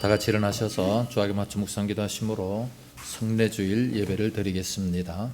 다 같이 일어나셔서 주하게 맞춰 묵상 기도하심으로 성례주일 예배를 드리겠습니다.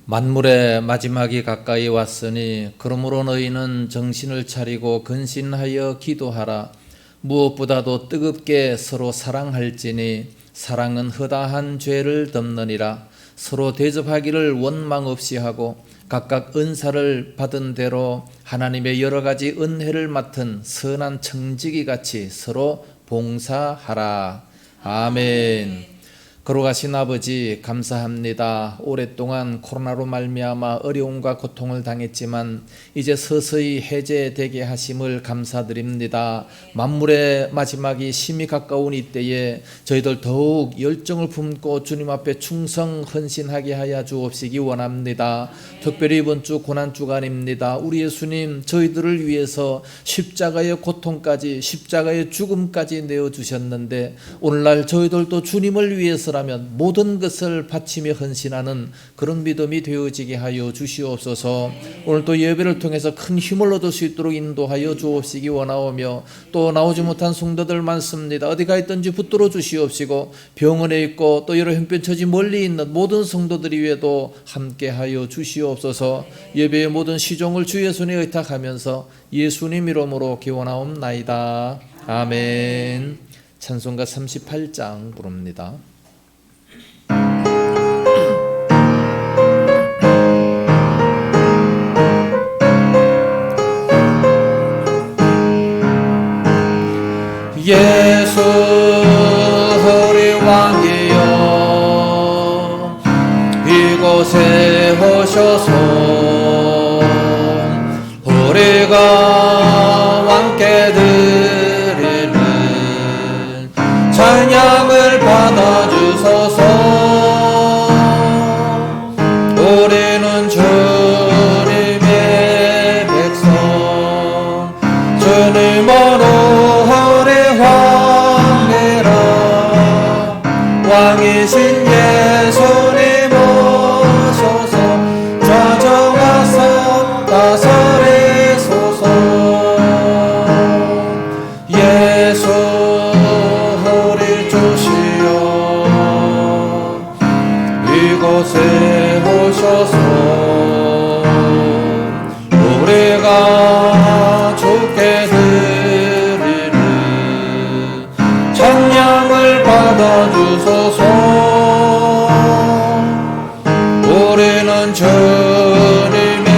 만물의 마지막이 가까이 왔으니 그러므로 너희는 정신을 차리고 근신하여 기도하라. 무엇보다도 뜨겁게 서로 사랑할지니 사랑은 허다한 죄를 덮느니라. 서로 대접하기를 원망 없이 하고 각각 은사를 받은 대로 하나님의 여러 가지 은혜를 맡은 선한 청지기 같이 서로 봉사하라. 아멘. 걸어가신 아버지 감사합니다. 오랫동안 코로나로 말미암아 어려움과 고통을 당했지만 이제 서서히 해제되게 하심을 감사드립니다. 만물의 마지막이 심히 가까운 이때에 저희들 더욱 열정을 품고 주님 앞에 충성 헌신하게 하여 주옵시기 원합니다. 특별히 이번 주 고난주간입니다. 우리 예수님 저희들을 위해서 십자가의 고통까지 십자가의 죽음까지 내어주셨는데 오늘날 저희들도 주님을 위해서 라면 모든 것을 바치며 헌신하는 그런 믿음이 되어지게 하여 주시옵소서. 오늘도 예배를 통해서 큰 힘을 얻을 수 있도록 인도하여 주옵시기 원하오며 또 나오지 못한 성도들 많습니다. 어디가 있든지 붙들어 주시옵시고 병원에 있고 또 여러 형편처지 멀리 있는 모든 성도들이 위에도 함께하여 주시옵소서. 예배의 모든 시종을 주의 손에 의탁하면서 예수님 이름으로 기원하옵나이다. 아멘. 찬송가 38장 부릅니다. 예수 우리 왕이여 이곳에 오셔서 우리가 왕께 드리는 찬양을 받아주소서. 우리는 주님의 백성 주님으로 왕이신 예수님 오셔서 좌정하사 다스리소서. 예수 우리 주시여 이곳에 오셔서 우리가 주께 드리는 찬양을 받아주소서. 우리는 주님의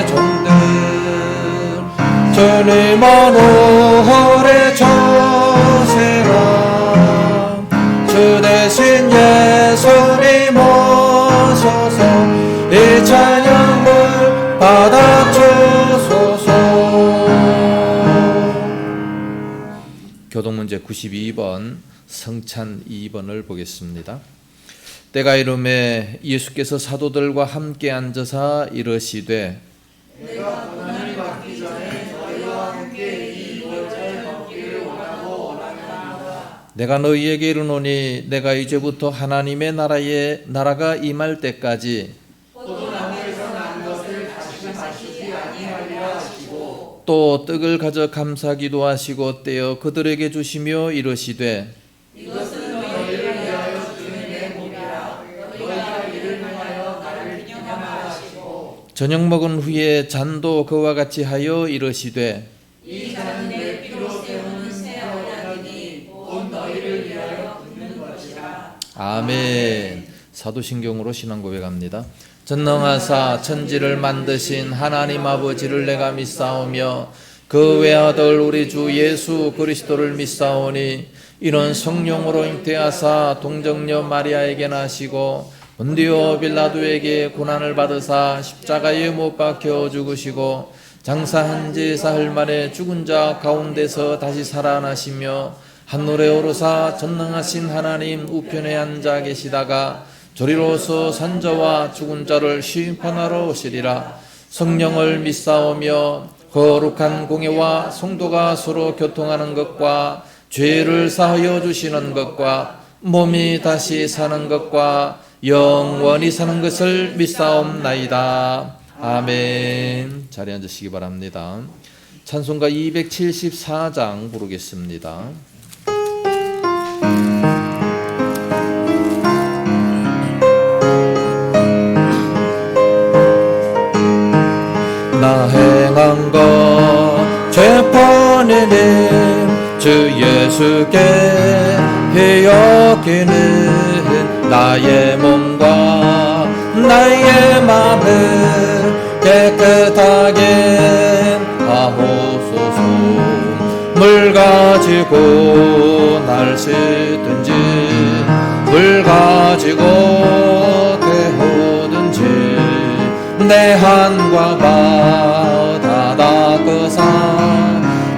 종들 주님만 오래 조세라. 주 대신 예수님 오셔서 이 찬양을 받아주소서. 교동문제 92번 성찬 2번을 보겠습니다. 때가 이르매 예수께서 사도들과 함께 앉으사 이르시되 내가 고난을 받기 전에 너희와 함께 이 유월절 먹기를 원하고 원하노라. 내가 너희에게 이르노니 내가 이제부터 하나님의 나라가 임할 때까지 포도나무에서 난 것을 다시금 마시지 아니하리라 하시고 또 떡을 가져 감사기도 하시고 떼어 그들에게 주시며 이르시되 이것은 너희를 위하여 주님의 몸이라. 너희가 이를 행하여 나를 기념하라 하시고 저녁 먹은 후에 잔도 그와 같이 하여 이르시되 이 잔은 내 피로 세우는 새 언약이니 곧 너희를 위하여 붓는 것이라. 아멘. 사도신경으로 신앙 고백합니다. 전능하사 천지를 만드신 하나님 아버지를 내가 믿사오며 그 외아들 우리 주 예수 그리스도를 믿사오니 이는 성령으로 잉태하사 동정녀 마리아에게 나시고 본디오 빌라도에게 고난을 받으사 십자가에 못 박혀 죽으시고 장사한 지 사흘 만에 죽은 자 가운데서 다시 살아나시며 하늘에 오르사 전능하신 하나님 우편에 앉아 계시다가 저리로서 산자와 죽은 자를 심판하러 오시리라. 성령을 믿사오며 거룩한 공예와 성도가 서로 교통하는 것과 죄를 사하여 주시는 것과 몸이 다시 사는 것과 영원히 사는 것을 믿사옵나이다. 아멘. 자리에 앉으시기 바랍니다. 찬송가 274장 부르겠습니다. 나 행한 것 재판에는 주 예수께 해여기는 나의 몸과 나의 맘을 깨끗하게 하옵소서. 물 가지고 날 씻든지 물 가지고 데우든지 내 한과 바다 닦으사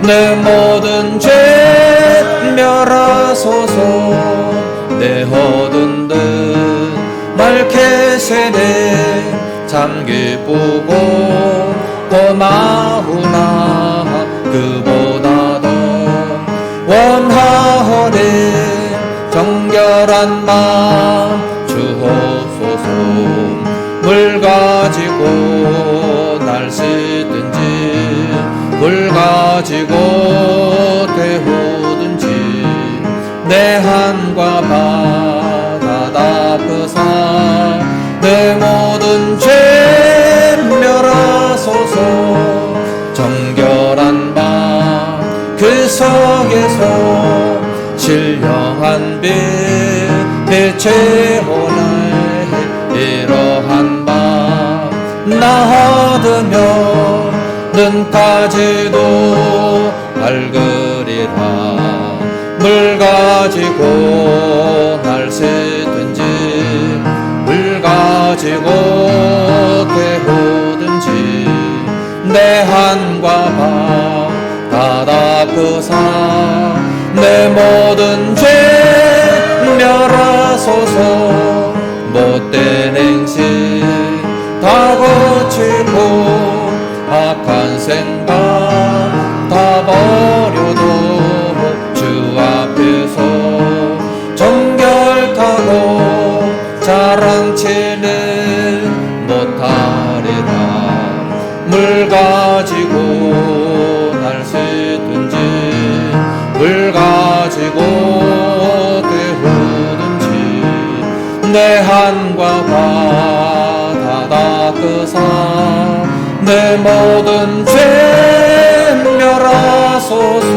내 모든 죄 멸하소서. 내 허든 듯 말케세네 참 기쁘고 고마우나 그보다도 원하오니 정결한 마음 주옵소서. 물 가지고 날 씻든지 물 가지고 데우든지 내 한과 바다 닦으사 내 모든 죄 멸하소서. 정결한 밤 그 속에서 신령한 빛에 오네. 이러한 밤 나 얻으며 눈까지도 밝으리라. 물 가지고 날 씻든지 물 가지고 데우든지 내 한과 바다 닦으사 내 모든 죄 멸하소서. 못된 행실 다 고치고 악한 생각 다 버려도 주 앞에서 정결하고 자랑치는 못하리라. 물 가지고 날 씻든지 물 가지고 데우든지 내 한과 바다 닦으사 내 모든 죄 멸하소서.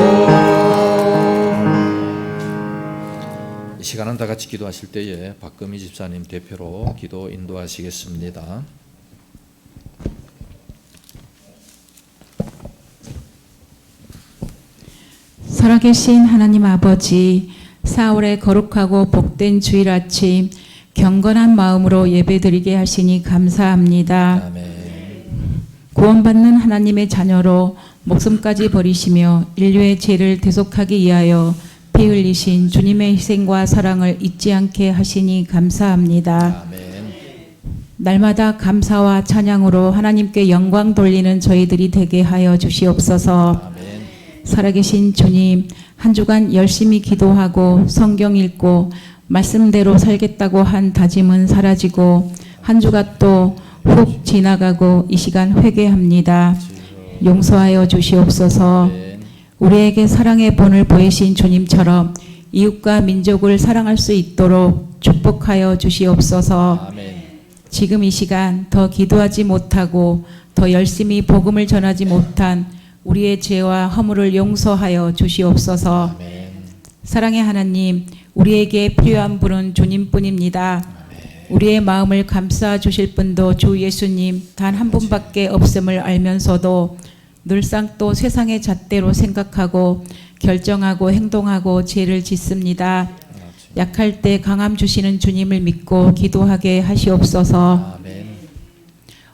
이 시간은 다 같이 기도하실 때에 박금희 집사님 대표로 기도 인도하시겠습니다. 살아계신 하나님 아버지, 4월의 거룩하고 복된 주일 아침 경건한 마음으로 예배드리게 하시니 감사합니다. 아멘. 구원받는 하나님의 자녀로 목숨까지 버리시며 인류의 죄를 대속하기 위하여 피 흘리신 주님의 희생과 사랑을 잊지 않게 하시니 감사합니다. 아멘. 날마다 감사와 찬양으로 하나님께 영광 돌리는 저희들이 되게 하여 주시옵소서. 아멘. 살아계신 주님, 한 주간 열심히 기도하고 성경 읽고 말씀대로 살겠다고 한 다짐은 사라지고 한 주가 또 훅 지나가고 이 시간 회개합니다. 용서하여 주시옵소서. 아멘. 우리에게 사랑의 본을 보이신 주님처럼 이웃과 민족을 사랑할 수 있도록 축복하여 주시옵소서. 아멘. 지금 이 시간 더 기도하지 못하고 더 열심히 복음을 전하지 못한 우리의 죄와 허물을 용서하여 주시옵소서. 아멘. 사랑의 하나님, 우리에게 필요한 분은 주님뿐입니다. 우리의 마음을 감싸 주실 분도 주 예수님 단 한 분밖에 없음을 알면서도 늘상 또 세상의 잣대로 생각하고 결정하고 행동하고 죄를 짓습니다. 약할 때 강함 주시는 주님을 믿고 기도하게 하시옵소서. 아멘.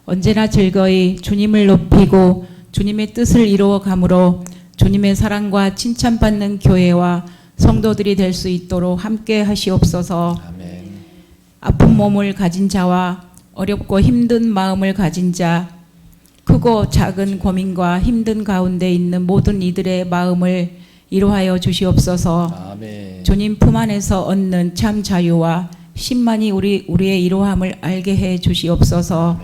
언제나 즐거이 주님을 높이고 주님의 뜻을 이루어 감으로 주님의 사랑과 칭찬받는 교회와 성도들이 될 수 있도록 함께 하시옵소서. 아멘. 아픈 몸을 가진 자와 어렵고 힘든 마음을 가진 자, 크고 작은 고민과 힘든 가운데 있는 모든 이들의 마음을 이루하여 주시옵소서. 아멘. 주님 품 안에서 얻는 참 자유와 신만이 우리의 이루함을 알게 해 주시옵소서.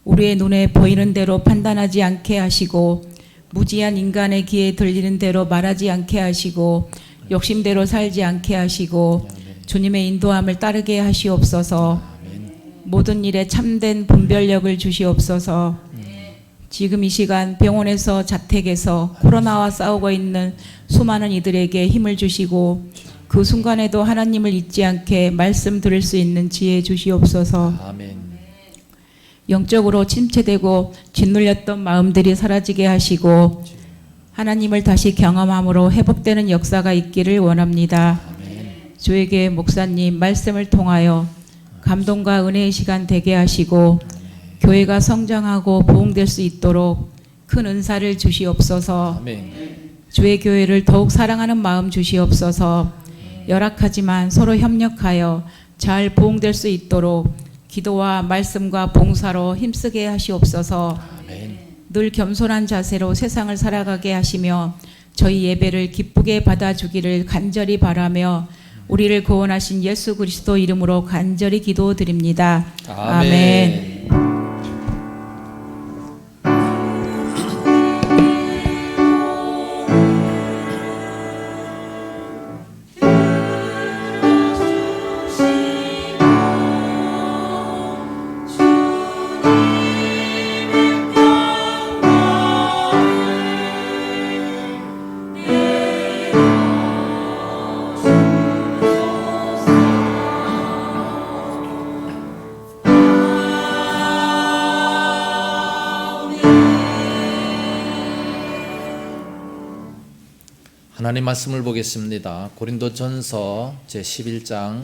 우리의 눈에 보이는 대로 판단하지 않게 하시고 무지한 인간의 귀에 들리는 대로 말하지 않게 하시고 욕심대로 살지 않게 하시고 주님의 인도함을 따르게 하시옵소서. 모든 일에 참된 분별력을 주시옵소서. 지금 이 시간 병원에서 자택에서 코로나와 싸우고 있는 수많은 이들에게 힘을 주시고 그 순간에도 하나님을 잊지 않게 말씀 들을 수 있는 지혜 주시옵소서. 아멘. 영적으로 침체되고 짓눌렸던 마음들이 사라지게 하시고 하나님을 다시 경험함으로 회복되는 역사가 있기를 원합니다. 주에게 목사님 말씀을 통하여 감동과 은혜의 시간 되게 하시고 교회가 성장하고 부흥될 수 있도록 큰 은사를 주시옵소서. 아멘. 주의 교회를 더욱 사랑하는 마음 주시옵소서. 열악하지만 서로 협력하여 잘 부흥될 수 있도록 기도와 말씀과 봉사로 힘쓰게 하시옵소서. 아멘. 늘 겸손한 자세로 세상을 살아가게 하시며 저희 예배를 기쁘게 받아주기를 간절히 바라며 우리를 구원하신 예수 그리스도 이름으로 간절히 기도드립니다. 아멘. 하나님 말씀을 보겠습니다. 고린도전서 제11장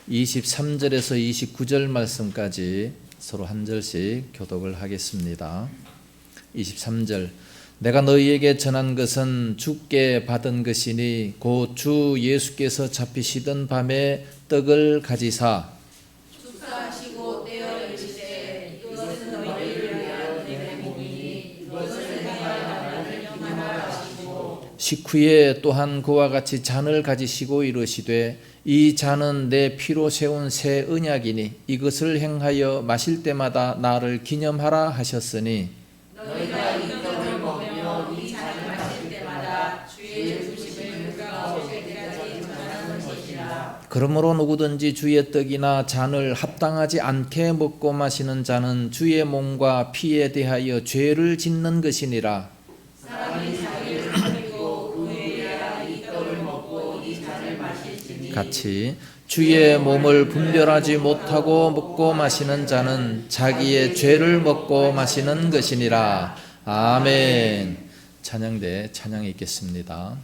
23절에서 29절 말씀까지 서로 한 절씩 교독을 하겠습니다. 23절 내가 너희에게 전한 것은 주께 받은 것이니 곧 주 예수께서 잡히시던 밤에 떡을 가지사 축사하시고 떼어 이르시되 이것은 너희를 위한 내 몸이니 이것을 행하여 나를 영원하라 하시고 식후에 또한 그와 같이 잔을 가지시고 이르시되 이 잔은 내 피로 세운 새 언약이니 이것을 행하여 마실 때마다 나를 기념하라 하셨으니 너희가 이 떡을 먹으며 이 잔을 마실 때마다 주의 죽으심을 그가 오실 때까지 전하는 것이라. 그러므로 누구든지 주의 떡이나 잔을 합당하지 않게 먹고 마시는 자는 주의 몸과 피에 대하여 죄를 짓는 것이니라. 사람이 자기를 살리고 의에야 이 떡을 먹고 이 잔을 마실지니 같이 주의 몸을 분별하지 못하고 먹고 마시는 자는 자기의 죄를 먹고 마시는 것이니라. 아멘. 찬양대 찬양이 있겠습니다.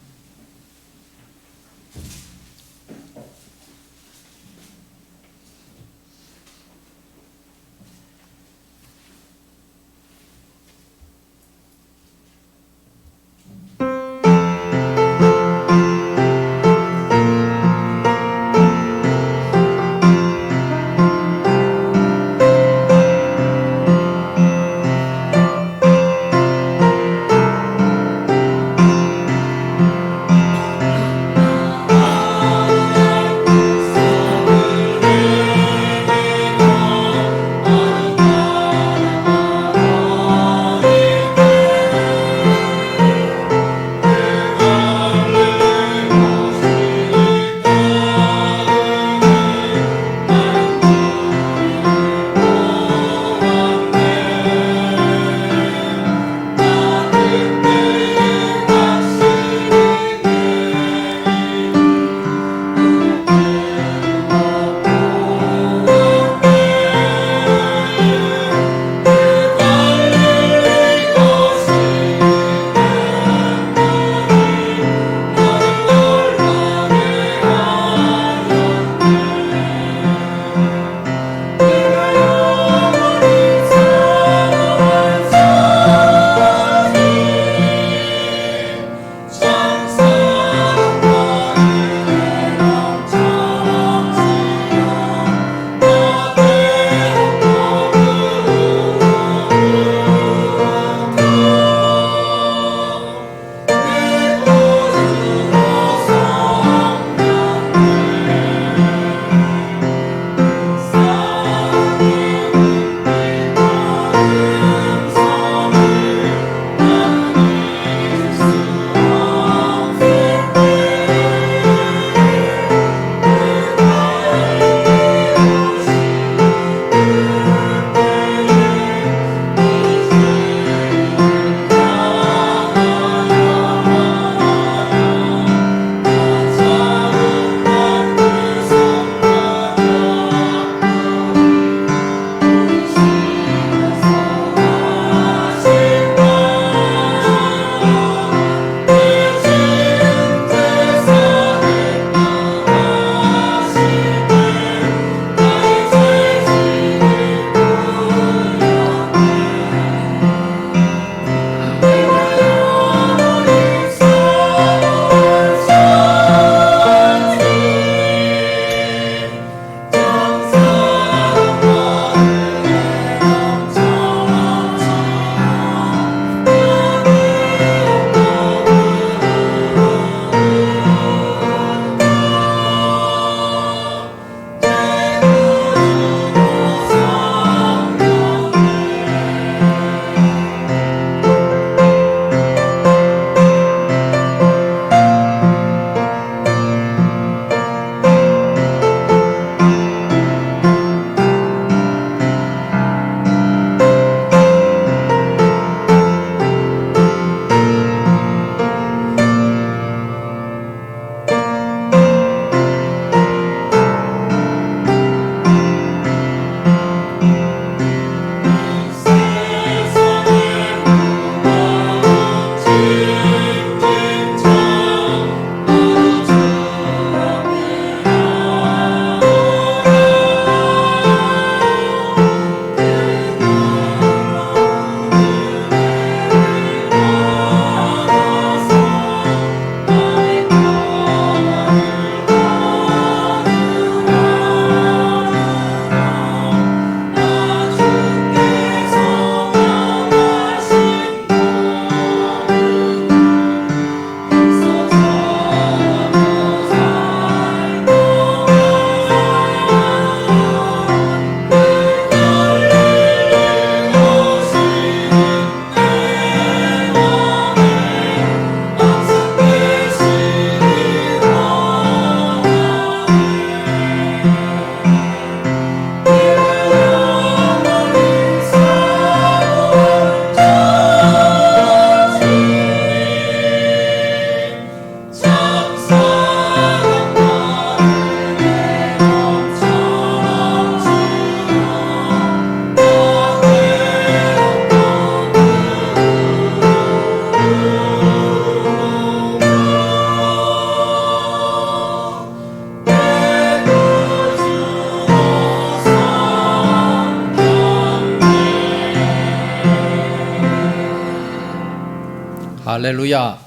할렐루야.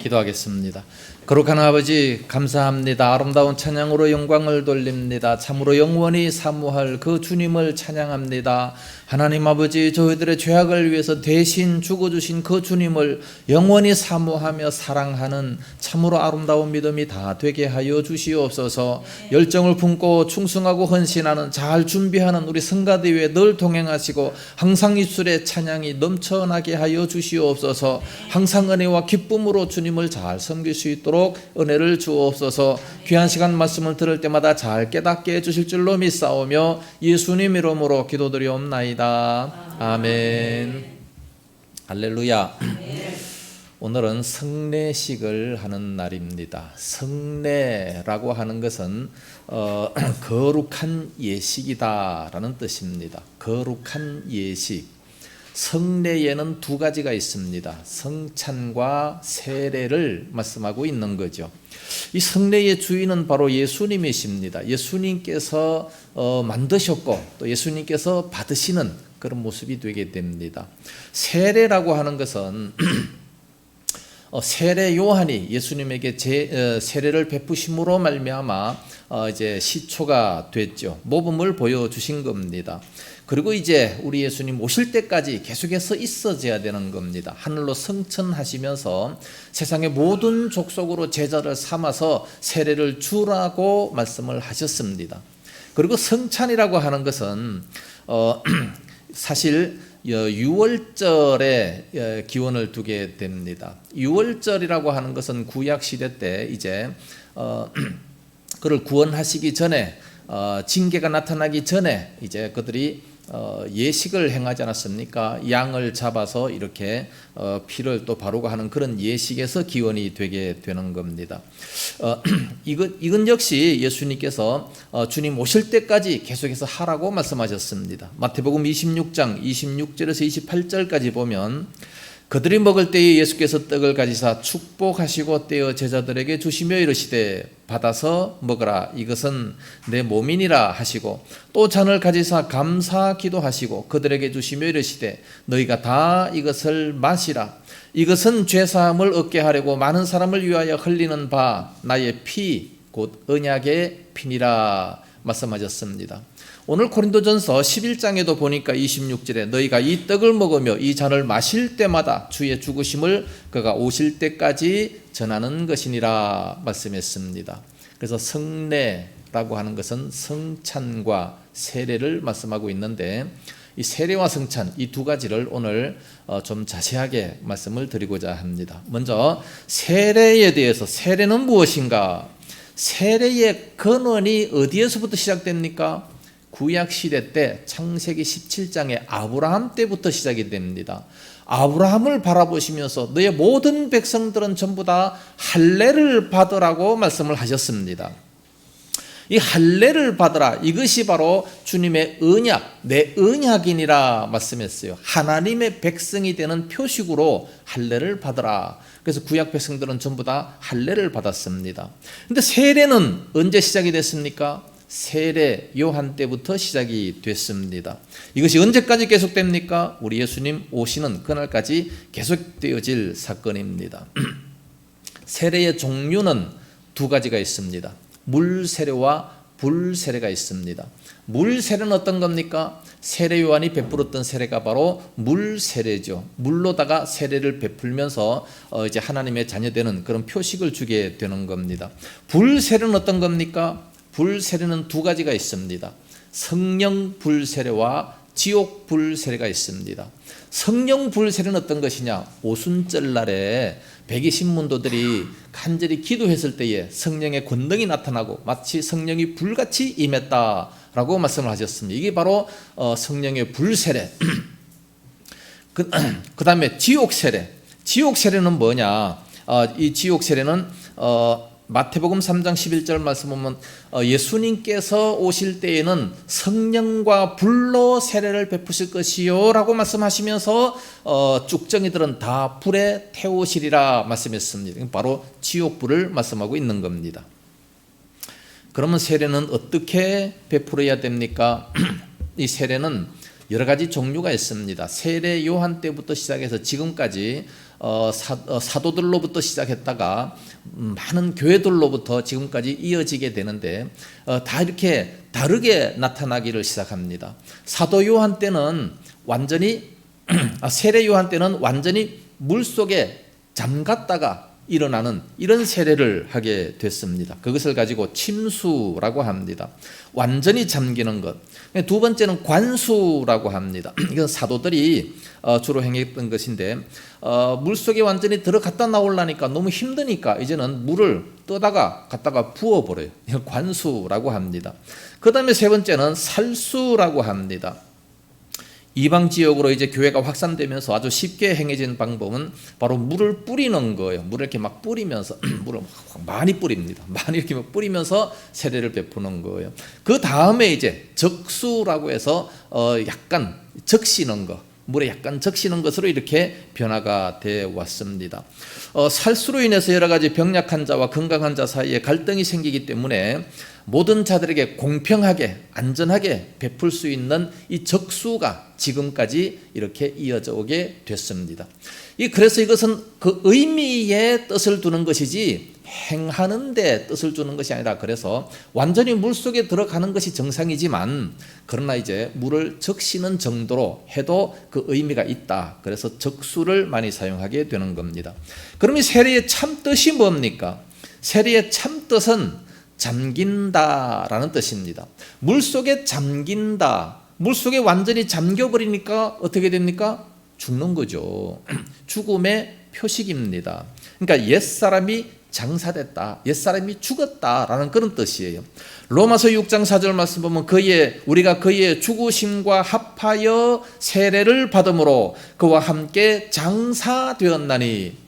기도하겠습니다. 거룩한 아버지 감사합니다. 아름다운 찬양으로 영광을 돌립니다. 참으로 영원히 사모할 그 주님을 찬양합니다. 하나님 아버지, 저희들의 죄악을 위해서 대신 죽어주신 그 주님을 영원히 사모하며 사랑하는 참으로 아름다운 믿음이 다 되게 하여 주시옵소서. 열정을 품고 충성하고 헌신하는 잘 준비하는 우리 성가대 위에 늘 동행하시고 항상 입술에 찬양이 넘쳐나게 하여 주시옵소서. 항상 은혜와 기쁨으로 주님을 잘 섬길 수 있도록 은혜를 주옵소서. 귀한 시간 말씀을 들을 때마다 잘 깨닫게 해주실 줄로 믿사오며 예수님 이름으로 기도드리옵나이다. 아멘. 할렐루야. 오늘은 성례식을 하는 날입니다. 성례라고 하는 것은 거룩한 예식이다라는 뜻입니다. 거룩한 예식. 성례에는 두 가지가 있습니다. 성찬과 세례를 말씀하고 있는 거죠. 이 성례의 주인은 바로 예수님이십니다. 예수님께서 만드셨고 또 예수님께서 받으시는 그런 모습이 되게 됩니다. 세례라고 하는 것은 세례 요한이 예수님에게 세례를 베푸심으로 말미암아 이제 시초가 됐죠. 모범을 보여주신 겁니다. 그리고 이제 우리 예수님 오실 때까지 계속해서 있어져야 되는 겁니다. 하늘로 승천하시면서 세상의 모든 족속으로 제자를 삼아서 세례를 주라고 말씀을 하셨습니다. 그리고 성찬이라고 하는 것은 사실 유월절에 기원을 두게 됩니다. 유월절이라고 하는 것은 구약 시대 때 이제 그를 구원하시기 전에 징계가 나타나기 전에 이제 그들이 예식을 행하지 않았습니까? 양을 잡아서 이렇게 피를 또 바르고 하는 그런 예식에서 기원이 되게 되는 겁니다. 이건 역시 예수님께서 주님 오실 때까지 계속해서 하라고 말씀하셨습니다. 마태복음 26장 26절에서 28절까지 보면 그들이 먹을 때에 예수께서 떡을 가지사 축복하시고 떼어 제자들에게 주시며 이르시되 받아서 먹으라 이것은 내 몸이니라 하시고 또 잔을 가지사 감사 기도하시고 그들에게 주시며 이르시되 너희가 다 이것을 마시라 이것은 죄사함을 얻게 하려고 많은 사람을 위하여 흘리는 바 나의 피 곧 언약의 피니라 말씀하셨습니다. 오늘 고린도전서 11장에도 보니까 26절에 너희가 이 떡을 먹으며 이 잔을 마실 때마다 주의 죽으심을 그가 오실 때까지 전하는 것이니라 말씀했습니다. 그래서 성례라고 하는 것은 성찬과 세례를 말씀하고 있는데 이 세례와 성찬 이 두 가지를 오늘 좀 자세하게 말씀을 드리고자 합니다. 먼저 세례에 대해서 세례는 무엇인가? 세례의 근원이 어디에서부터 시작됩니까? 구약시대 때 창세기 17장에 아브라함 때부터 시작이 됩니다. 아브라함을 바라보시면서 너의 모든 백성들은 전부 다 할례를 받으라고 말씀을 하셨습니다. 이 할례를 받으라 이것이 바로 주님의 언약 내 언약이니라 말씀했어요. 하나님의 백성이 되는 표식으로 할례를 받으라. 그래서 구약 백성들은 전부 다 할례를 받았습니다. 그런데 세례는 언제 시작이 됐습니까? 세례 요한 때부터 시작이 됐습니다. 이것이 언제까지 계속됩니까? 우리 예수님 오시는 그날까지 계속되어질 사건입니다. 세례의 종류는 두 가지가 있습니다. 물세례와 불세례가 있습니다. 물세례는 어떤 겁니까? 세례 요한이 베풀었던 세례가 바로 물세례죠. 물로다가 세례를 베풀면서 이제 하나님의 자녀되는 그런 표식을 주게 되는 겁니다. 불세례는 어떤 겁니까? 불세례는 두 가지가 있습니다. 성령 불세례와 지옥 불세례가 있습니다. 성령 불세례는 어떤 것이냐? 오순절 날에 백의 신문도들이 간절히 기도했을 때에 성령의 권능이 나타나고 마치 성령이 불같이 임했다라고 말씀을 하셨습니다. 이게 바로 성령의 불세례. 그 다음에 지옥 세례. 지옥 세례는 뭐냐? 이 지옥 세례는 마태복음 3장 11절 말씀 보면 예수님께서 오실 때에는 성령과 불로 세례를 베푸실 것이요 라고 말씀하시면서 쭉정이들은 다 불에 태우시리라 말씀했습니다. 바로 지옥불을 말씀하고 있는 겁니다. 그러면 세례는 어떻게 베풀어야 됩니까? 이 세례는 여러 가지 종류가 있습니다. 세례 요한 때부터 시작해서 지금까지 사도들로부터 시작했다가 많은 교회들로부터 지금까지 이어지게 되는데 다 이렇게 다르게 나타나기를 시작합니다. 사도 요한 때는 완전히 세례 요한 때는 완전히 물속에 잠갔다가 일어나는 이런 세례를 하게 됐습니다. 그것을 가지고 침수라고 합니다. 완전히 잠기는 것. 두 번째는 관수라고 합니다. 이건 사도들이 주로 행했던 것인데 물속에 완전히 들어갔다 나오려니까 너무 힘드니까 이제는 물을 떠다가 갖다가 부어버려요. 이걸 관수라고 합니다. 그 다음에 세 번째는 살수라고 합니다. 이방 지역으로 이제 교회가 확산되면서 아주 쉽게 행해진 방법은 바로 물을 뿌리는 거예요. 물을 이렇게 막 뿌리면서 물을 많이 뿌립니다. 많이 이렇게 막 뿌리면서 세례를 베푸는 거예요. 그 다음에 이제 적수라고 해서 약간 적시는 거, 물에 약간 적시는 것으로 이렇게 변화가 되어 왔습니다. 살수로 인해서 여러 가지 병약한 자와 건강한 자 사이에 갈등이 생기기 때문에 모든 자들에게 공평하게 안전하게 베풀 수 있는 이 적수가 지금까지 이렇게 이어져 오게 됐습니다. 그래서 이것은 그 의미의 뜻을 두는 것이지 행하는 데 뜻을 두는 것이 아니라 그래서 완전히 물속에 들어가는 것이 정상이지만 그러나 이제 물을 적시는 정도로 해도 그 의미가 있다. 그래서 적수를 많이 사용하게 되는 겁니다. 그럼 이 세례의 참 뜻이 뭡니까? 세례의 참 뜻은 잠긴다라는 뜻입니다. 물속에 잠긴다. 물속에 완전히 잠겨버리니까 어떻게 됩니까? 죽는 거죠. 죽음의 표식입니다. 그러니까 옛사람이 장사됐다. 옛사람이 죽었다라는 그런 뜻이에요. 로마서 6장 4절 말씀 보면 우리가 그의 죽으심과 합하여 세례를 받음으로 그와 함께 장사되었나니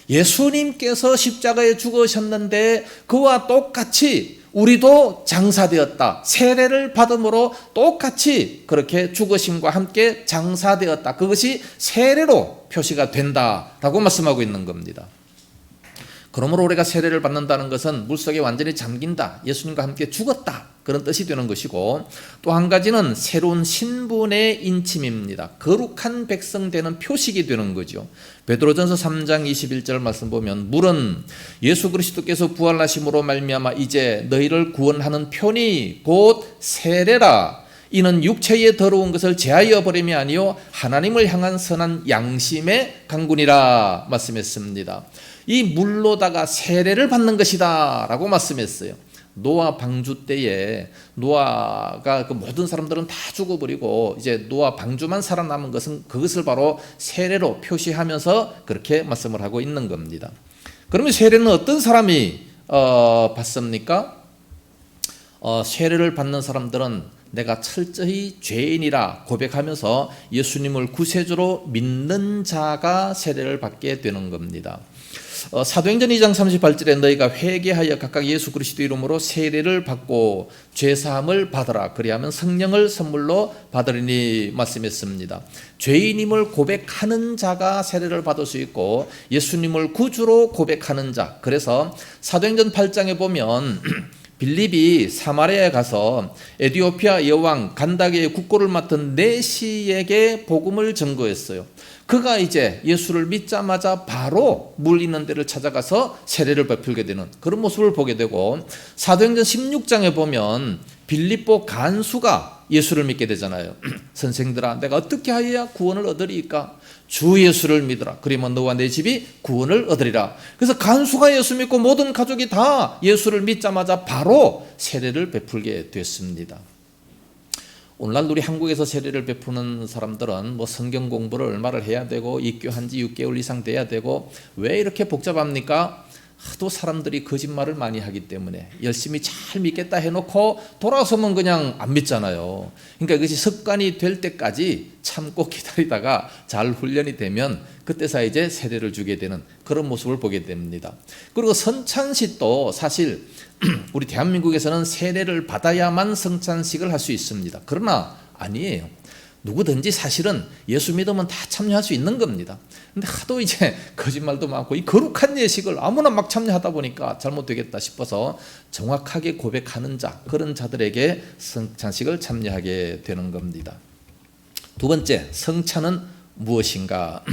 예수님께서 십자가에 죽으셨는데 그와 똑같이 우리도 장사되었다. 세례를 받음으로 똑같이 그렇게 죽으심과 함께 장사되었다. 그것이 세례로 표시가 된다라고 말씀하고 있는 겁니다. 그러므로 우리가 세례를 받는다는 것은 물속에 완전히 잠긴다. 예수님과 함께 죽었다. 그런 뜻이 되는 것이고 또 한 가지는 새로운 신분의 인침입니다. 거룩한 백성 되는 표식이 되는 거죠. 베드로전서 3장 21절 말씀 보면 물은 예수 그리스도께서 부활하심으로 말미암아 이제 너희를 구원하는 편이 곧 세례라. 이는 육체의 더러운 것을 제하여 버림이 아니요 하나님을 향한 선한 양심의 강군이라 말씀했습니다. 이 물로다가 세례를 받는 것이다 라고 말씀했어요. 노아 방주 때에 노아가 그 모든 사람들은 다 죽어버리고 이제 노아 방주만 살아남은 것은 그것을 바로 세례로 표시하면서 그렇게 말씀을 하고 있는 겁니다. 그러면 세례는 어떤 사람이 받습니까? 세례를 받는 사람들은 내가 철저히 죄인이라 고백하면서 예수님을 구세주로 믿는 자가 세례를 받게 되는 겁니다. 사도행전 2장 38절에 너희가 회개하여 각각 예수 그리스도 이름으로 세례를 받고 죄사함을 받으라. 그리하면 성령을 선물로 받으리니 말씀했습니다. 죄인임을 고백하는 자가 세례를 받을 수 있고 예수님을 구주로 고백하는 자. 그래서 사도행전 8장에 보면 빌립이 사마리아에 가서 에티오피아 여왕 간다게의 국고를 맡은 네시에게 복음을 전거했어요. 그가 이제 예수를 믿자마자 바로 물 있는 데를 찾아가서 세례를 베풀게 되는 그런 모습을 보게 되고 사도행전 16장에 보면 빌립보 간수가 예수를 믿게 되잖아요. 선생들아 내가 어떻게 하여야 구원을 얻으리까? 주 예수를 믿으라. 그러면 너와 내 집이 구원을 얻으리라. 그래서 간수가 예수 믿고 모든 가족이 다 예수를 믿자마자 바로 세례를 베풀게 됐습니다. 오늘날 우리 한국에서 세례를 베푸는 사람들은 뭐 성경 공부를 얼마를 해야 되고 입교한 지 6개월 이상 돼야 되고 왜 이렇게 복잡합니까? 하도 사람들이 거짓말을 많이 하기 때문에 열심히 잘 믿겠다 해놓고 돌아서면 그냥 안 믿잖아요. 그러니까 이것이 습관이 될 때까지 참고 기다리다가 잘 훈련이 되면 그때서 이제 세례를 주게 되는 그런 모습을 보게 됩니다. 그리고 선찬식도 사실 우리 대한민국에서는 세례를 받아야만 성찬식을 할 수 있습니다. 그러나 아니에요. 누구든지 사실은 예수 믿으면 다 참여할 수 있는 겁니다. 근데 하도 이제 거짓말도 많고 이 거룩한 예식을 아무나 막 참여하다 보니까 잘못되겠다 싶어서 정확하게 고백하는 자, 그런 자들에게 성찬식을 참여하게 되는 겁니다. 두 번째, 성찬은 무엇인가?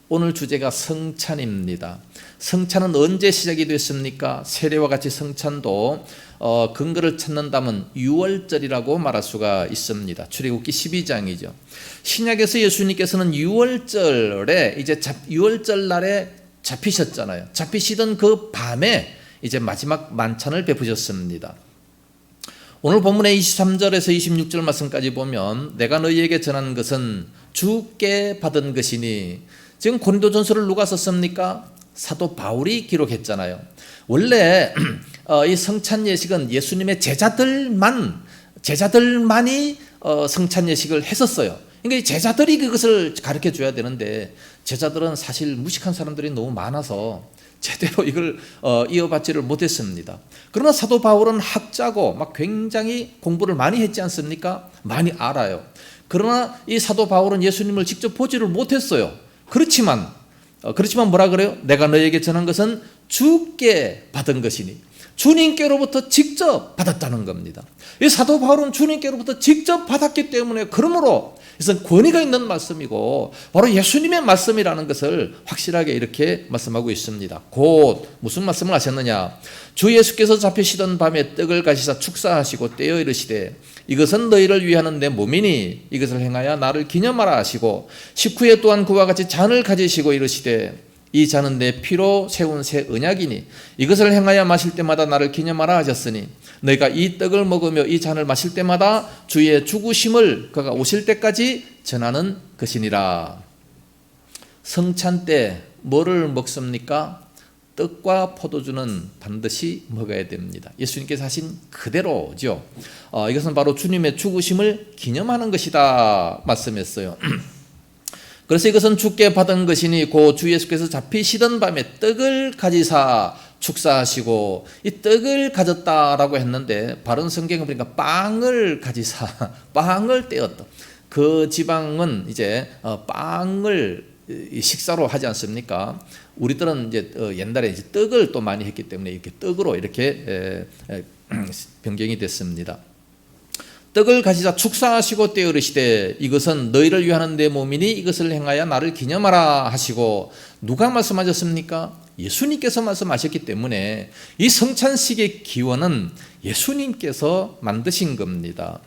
오늘 주제가 성찬입니다. 성찬은 언제 시작이 됐습니까? 세례와 같이 성찬도 근거를 찾는다면 유월절이라고 말할 수가 있습니다. 출애굽기 12장이죠. 신약에서 예수님께서는 유월절에 이제 유월절 날에 잡히셨잖아요. 잡히시던 그 밤에 이제 마지막 만찬을 베푸셨습니다. 오늘 본문의 23절에서 26절 말씀까지 보면 내가 너희에게 전한 것은 주께 받은 것이니, 지금 고린도전서를 누가 썼습니까? 사도 바울이 기록했잖아요. 원래 이 성찬 예식은 예수님의 제자들만이 성찬 예식을 했었어요. 그러니까 제자들이 그것을 가르쳐 줘야 되는데 제자들은 사실 무식한 사람들이 너무 많아서 제대로 이걸 이어받지를 못했습니다. 그러나 사도 바울은 학자고 막 굉장히 공부를 많이 했지 않습니까? 많이 알아요. 그러나 이 사도 바울은 예수님을 직접 보지를 못했어요. 그렇지만 뭐라 그래요? 내가 너에게 전한 것은 주께 받은 것이니, 주님께로부터 직접 받았다는 겁니다. 이 사도 바울은 주님께로부터 직접 받았기 때문에 그러므로 이것은 권위가 있는 말씀이고 바로 예수님의 말씀이라는 것을 확실하게 이렇게 말씀하고 있습니다. 곧 무슨 말씀을 하셨느냐? 주 예수께서 잡히시던 밤에 떡을 가시사 축사하시고 떼어 이르시되 이것은 너희를 위하는 내 몸이니 이것을 행하여 나를 기념하라 하시고 식후에 또한 그와 같이 잔을 가지시고 이르시되 이 잔은 내 피로 세운 새 언약이니 이것을 행하여 마실 때마다 나를 기념하라 하셨으니 너희가 이 떡을 먹으며 이 잔을 마실 때마다 주의 죽으심을 그가 오실 때까지 전하는 것이니라. 성찬 때 뭐를 먹습니까? 떡과 포도주는 반드시 먹어야 됩니다. 예수님께서 하신 그대로죠. 이것은 바로 주님의 죽으심을 기념하는 것이다 말씀했어요. 그래서 이것은 주께 받은 것이니 고 주 예수께서 잡히시던 밤에 떡을 가지사 축사하시고, 이 떡을 가졌다라고 했는데 바른 성경을 보니까 빵을 가지사 빵을 떼었다. 그 지방은 이제 빵을 식사로 하지 않습니까? 우리들은 이제 옛날에 이제 떡을 또 많이 했기 때문에 이렇게 떡으로 이렇게 변경이 됐습니다. 떡을 가지사 축사하시고 떼어 이르시되 이것은 너희를 위하는 내 몸이니 이것을 행하여 나를 기념하라 하시고, 누가 말씀하셨습니까? 예수님께서 말씀하셨기 때문에 이 성찬식의 기원은 예수님께서 만드신 겁니다.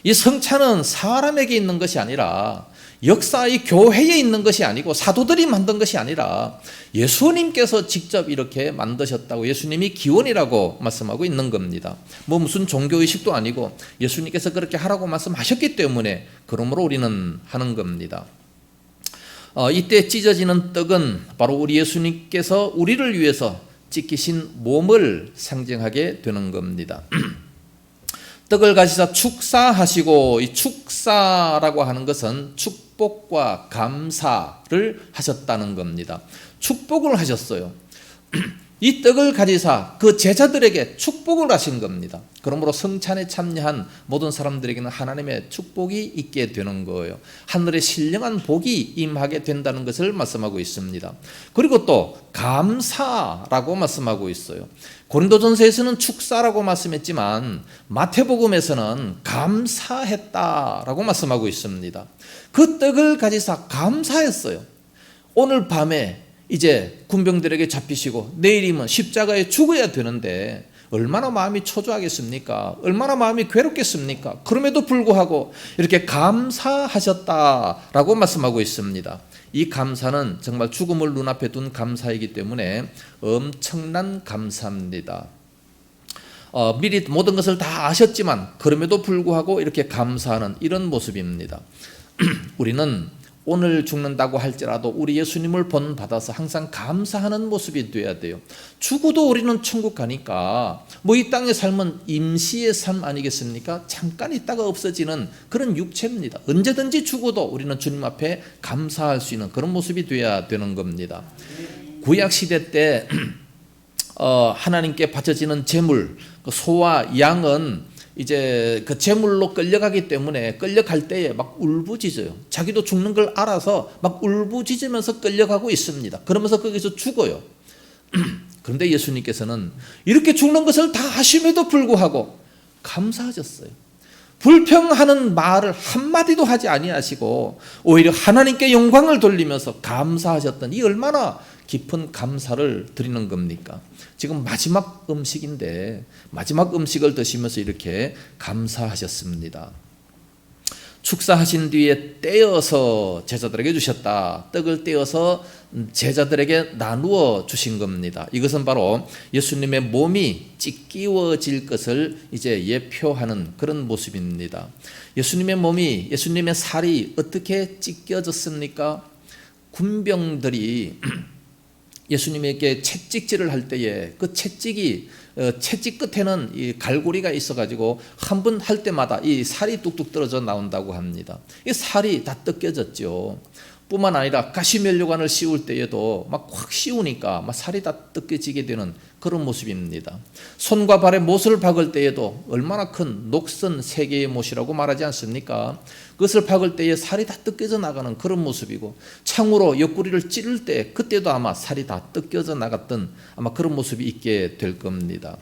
이 성찬은 사람에게 있는 것이 아니라 역사의 교회에 있는 것이 아니고 사도들이 만든 것이 아니라 예수님께서 직접 이렇게 만드셨다고, 예수님이 기원이라고 말씀하고 있는 겁니다. 무슨 종교의식도 아니고 예수님께서 그렇게 하라고 말씀하셨기 때문에 그러므로 우리는 하는 겁니다. 이때 찢어지는 떡은 바로 우리 예수님께서 우리를 위해서 찢기신 몸을 상징하게 되는 겁니다. 떡을 가지사 축사하시고, 이 축사라고 하는 것은 축복과 감사를 하셨다는 겁니다. 축복을 하셨어요. 이 떡을 가지사 그 제자들에게 축복을 하신 겁니다. 그러므로 성찬에 참여한 모든 사람들에게는 하나님의 축복이 있게 되는 거예요. 하늘의 신령한 복이 임하게 된다는 것을 말씀하고 있습니다. 그리고 또 감사라고 말씀하고 있어요. 고린도전서에서는 축사라고 말씀했지만 마태복음에서는 감사했다라고 말씀하고 있습니다. 그 떡을 가지사 감사했어요. 오늘 밤에 이제 군병들에게 잡히시고 내일이면 십자가에 죽어야 되는데 얼마나 마음이 초조하겠습니까? 얼마나 마음이 괴롭겠습니까? 그럼에도 불구하고 이렇게 감사하셨다라고 말씀하고 있습니다. 이 감사는 정말 죽음을 눈앞에 둔 감사이기 때문에 엄청난 감사입니다. 미리 모든 것을 다 아셨지만 그럼에도 불구하고 이렇게 감사하는 이런 모습입니다. 우리는 오늘 죽는다고 할지라도 우리 예수님을 본받아서 항상 감사하는 모습이 돼야 돼요. 죽어도 우리는 천국 가니까 이 땅의 삶은 임시의 삶 아니겠습니까? 잠깐 있다가 없어지는 그런 육체입니다. 언제든지 죽어도 우리는 주님 앞에 감사할 수 있는 그런 모습이 돼야 되는 겁니다. 구약시대 때 하나님께 바쳐지는 제물, 소와 양은 이제 그 제물로 끌려가기 때문에 끌려갈 때에 막 울부짖어요. 자기도 죽는 걸 알아서 막 울부짖으면서 끌려가고 있습니다. 그러면서 거기서 죽어요. 그런데 예수님께서는 이렇게 죽는 것을 다 하심에도 불구하고 감사하셨어요. 불평하는 말을 한마디도 하지 아니하시고 오히려 하나님께 영광을 돌리면서 감사하셨던 이 얼마나 깊은 감사를 드리는 겁니까? 지금 마지막 음식인데 마지막 음식을 드시면서 이렇게 감사하셨습니다. 축사하신 뒤에 떼어서 제자들에게 주셨다. 떡을 떼어서 제자들에게 나누어 주신 겁니다. 이것은 바로 예수님의 몸이 찢기워질 것을 이제 예표하는 그런 모습입니다. 예수님의 몸이, 예수님의 살이 어떻게 찢겨졌습니까? 군병들이 예수님에게 채찍질을 할 때에 그 채찍이 채찍 끝에는 이 갈고리가 있어가지고 한 번 할 때마다 이 살이 뚝뚝 떨어져 나온다고 합니다. 이 살이 다 뜯겨졌죠. 뿐만 아니라 가시면류관을 씌울 때에도 막 확 씌우니까 막 살이 다 뜯겨지게 되는 그런 모습입니다. 손과 발에 못을 박을 때에도 얼마나 큰 녹슨 3개의 못이라고 말하지 않습니까? 그것을 박을 때에 살이 다 뜯겨져 나가는 그런 모습이고, 창으로 옆구리를 찌를 때 그때도 아마 살이 다 뜯겨져 나갔던 아마 그런 모습이 있게 될 겁니다.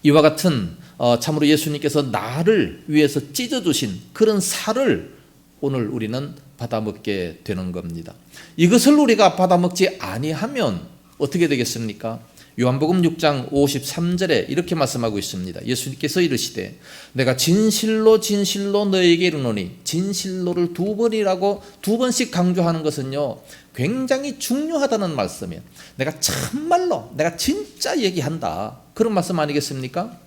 이와 같은 참으로 예수님께서 나를 위해서 찢어주신 그런 살을 오늘 우리는 받아먹게 되는 겁니다. 이것을 우리가 받아먹지 아니하면 어떻게 되겠습니까? 요한복음 6장 53절에 이렇게 말씀하고 있습니다. 예수님께서 이르시되 내가 진실로 진실로 너에게 이르노니, 진실로를 2번이라고 2번씩 강조하는 것은요 굉장히 중요하다는 말씀이에요. 내가 참말로 내가 진짜 얘기한다, 그런 말씀 아니겠습니까?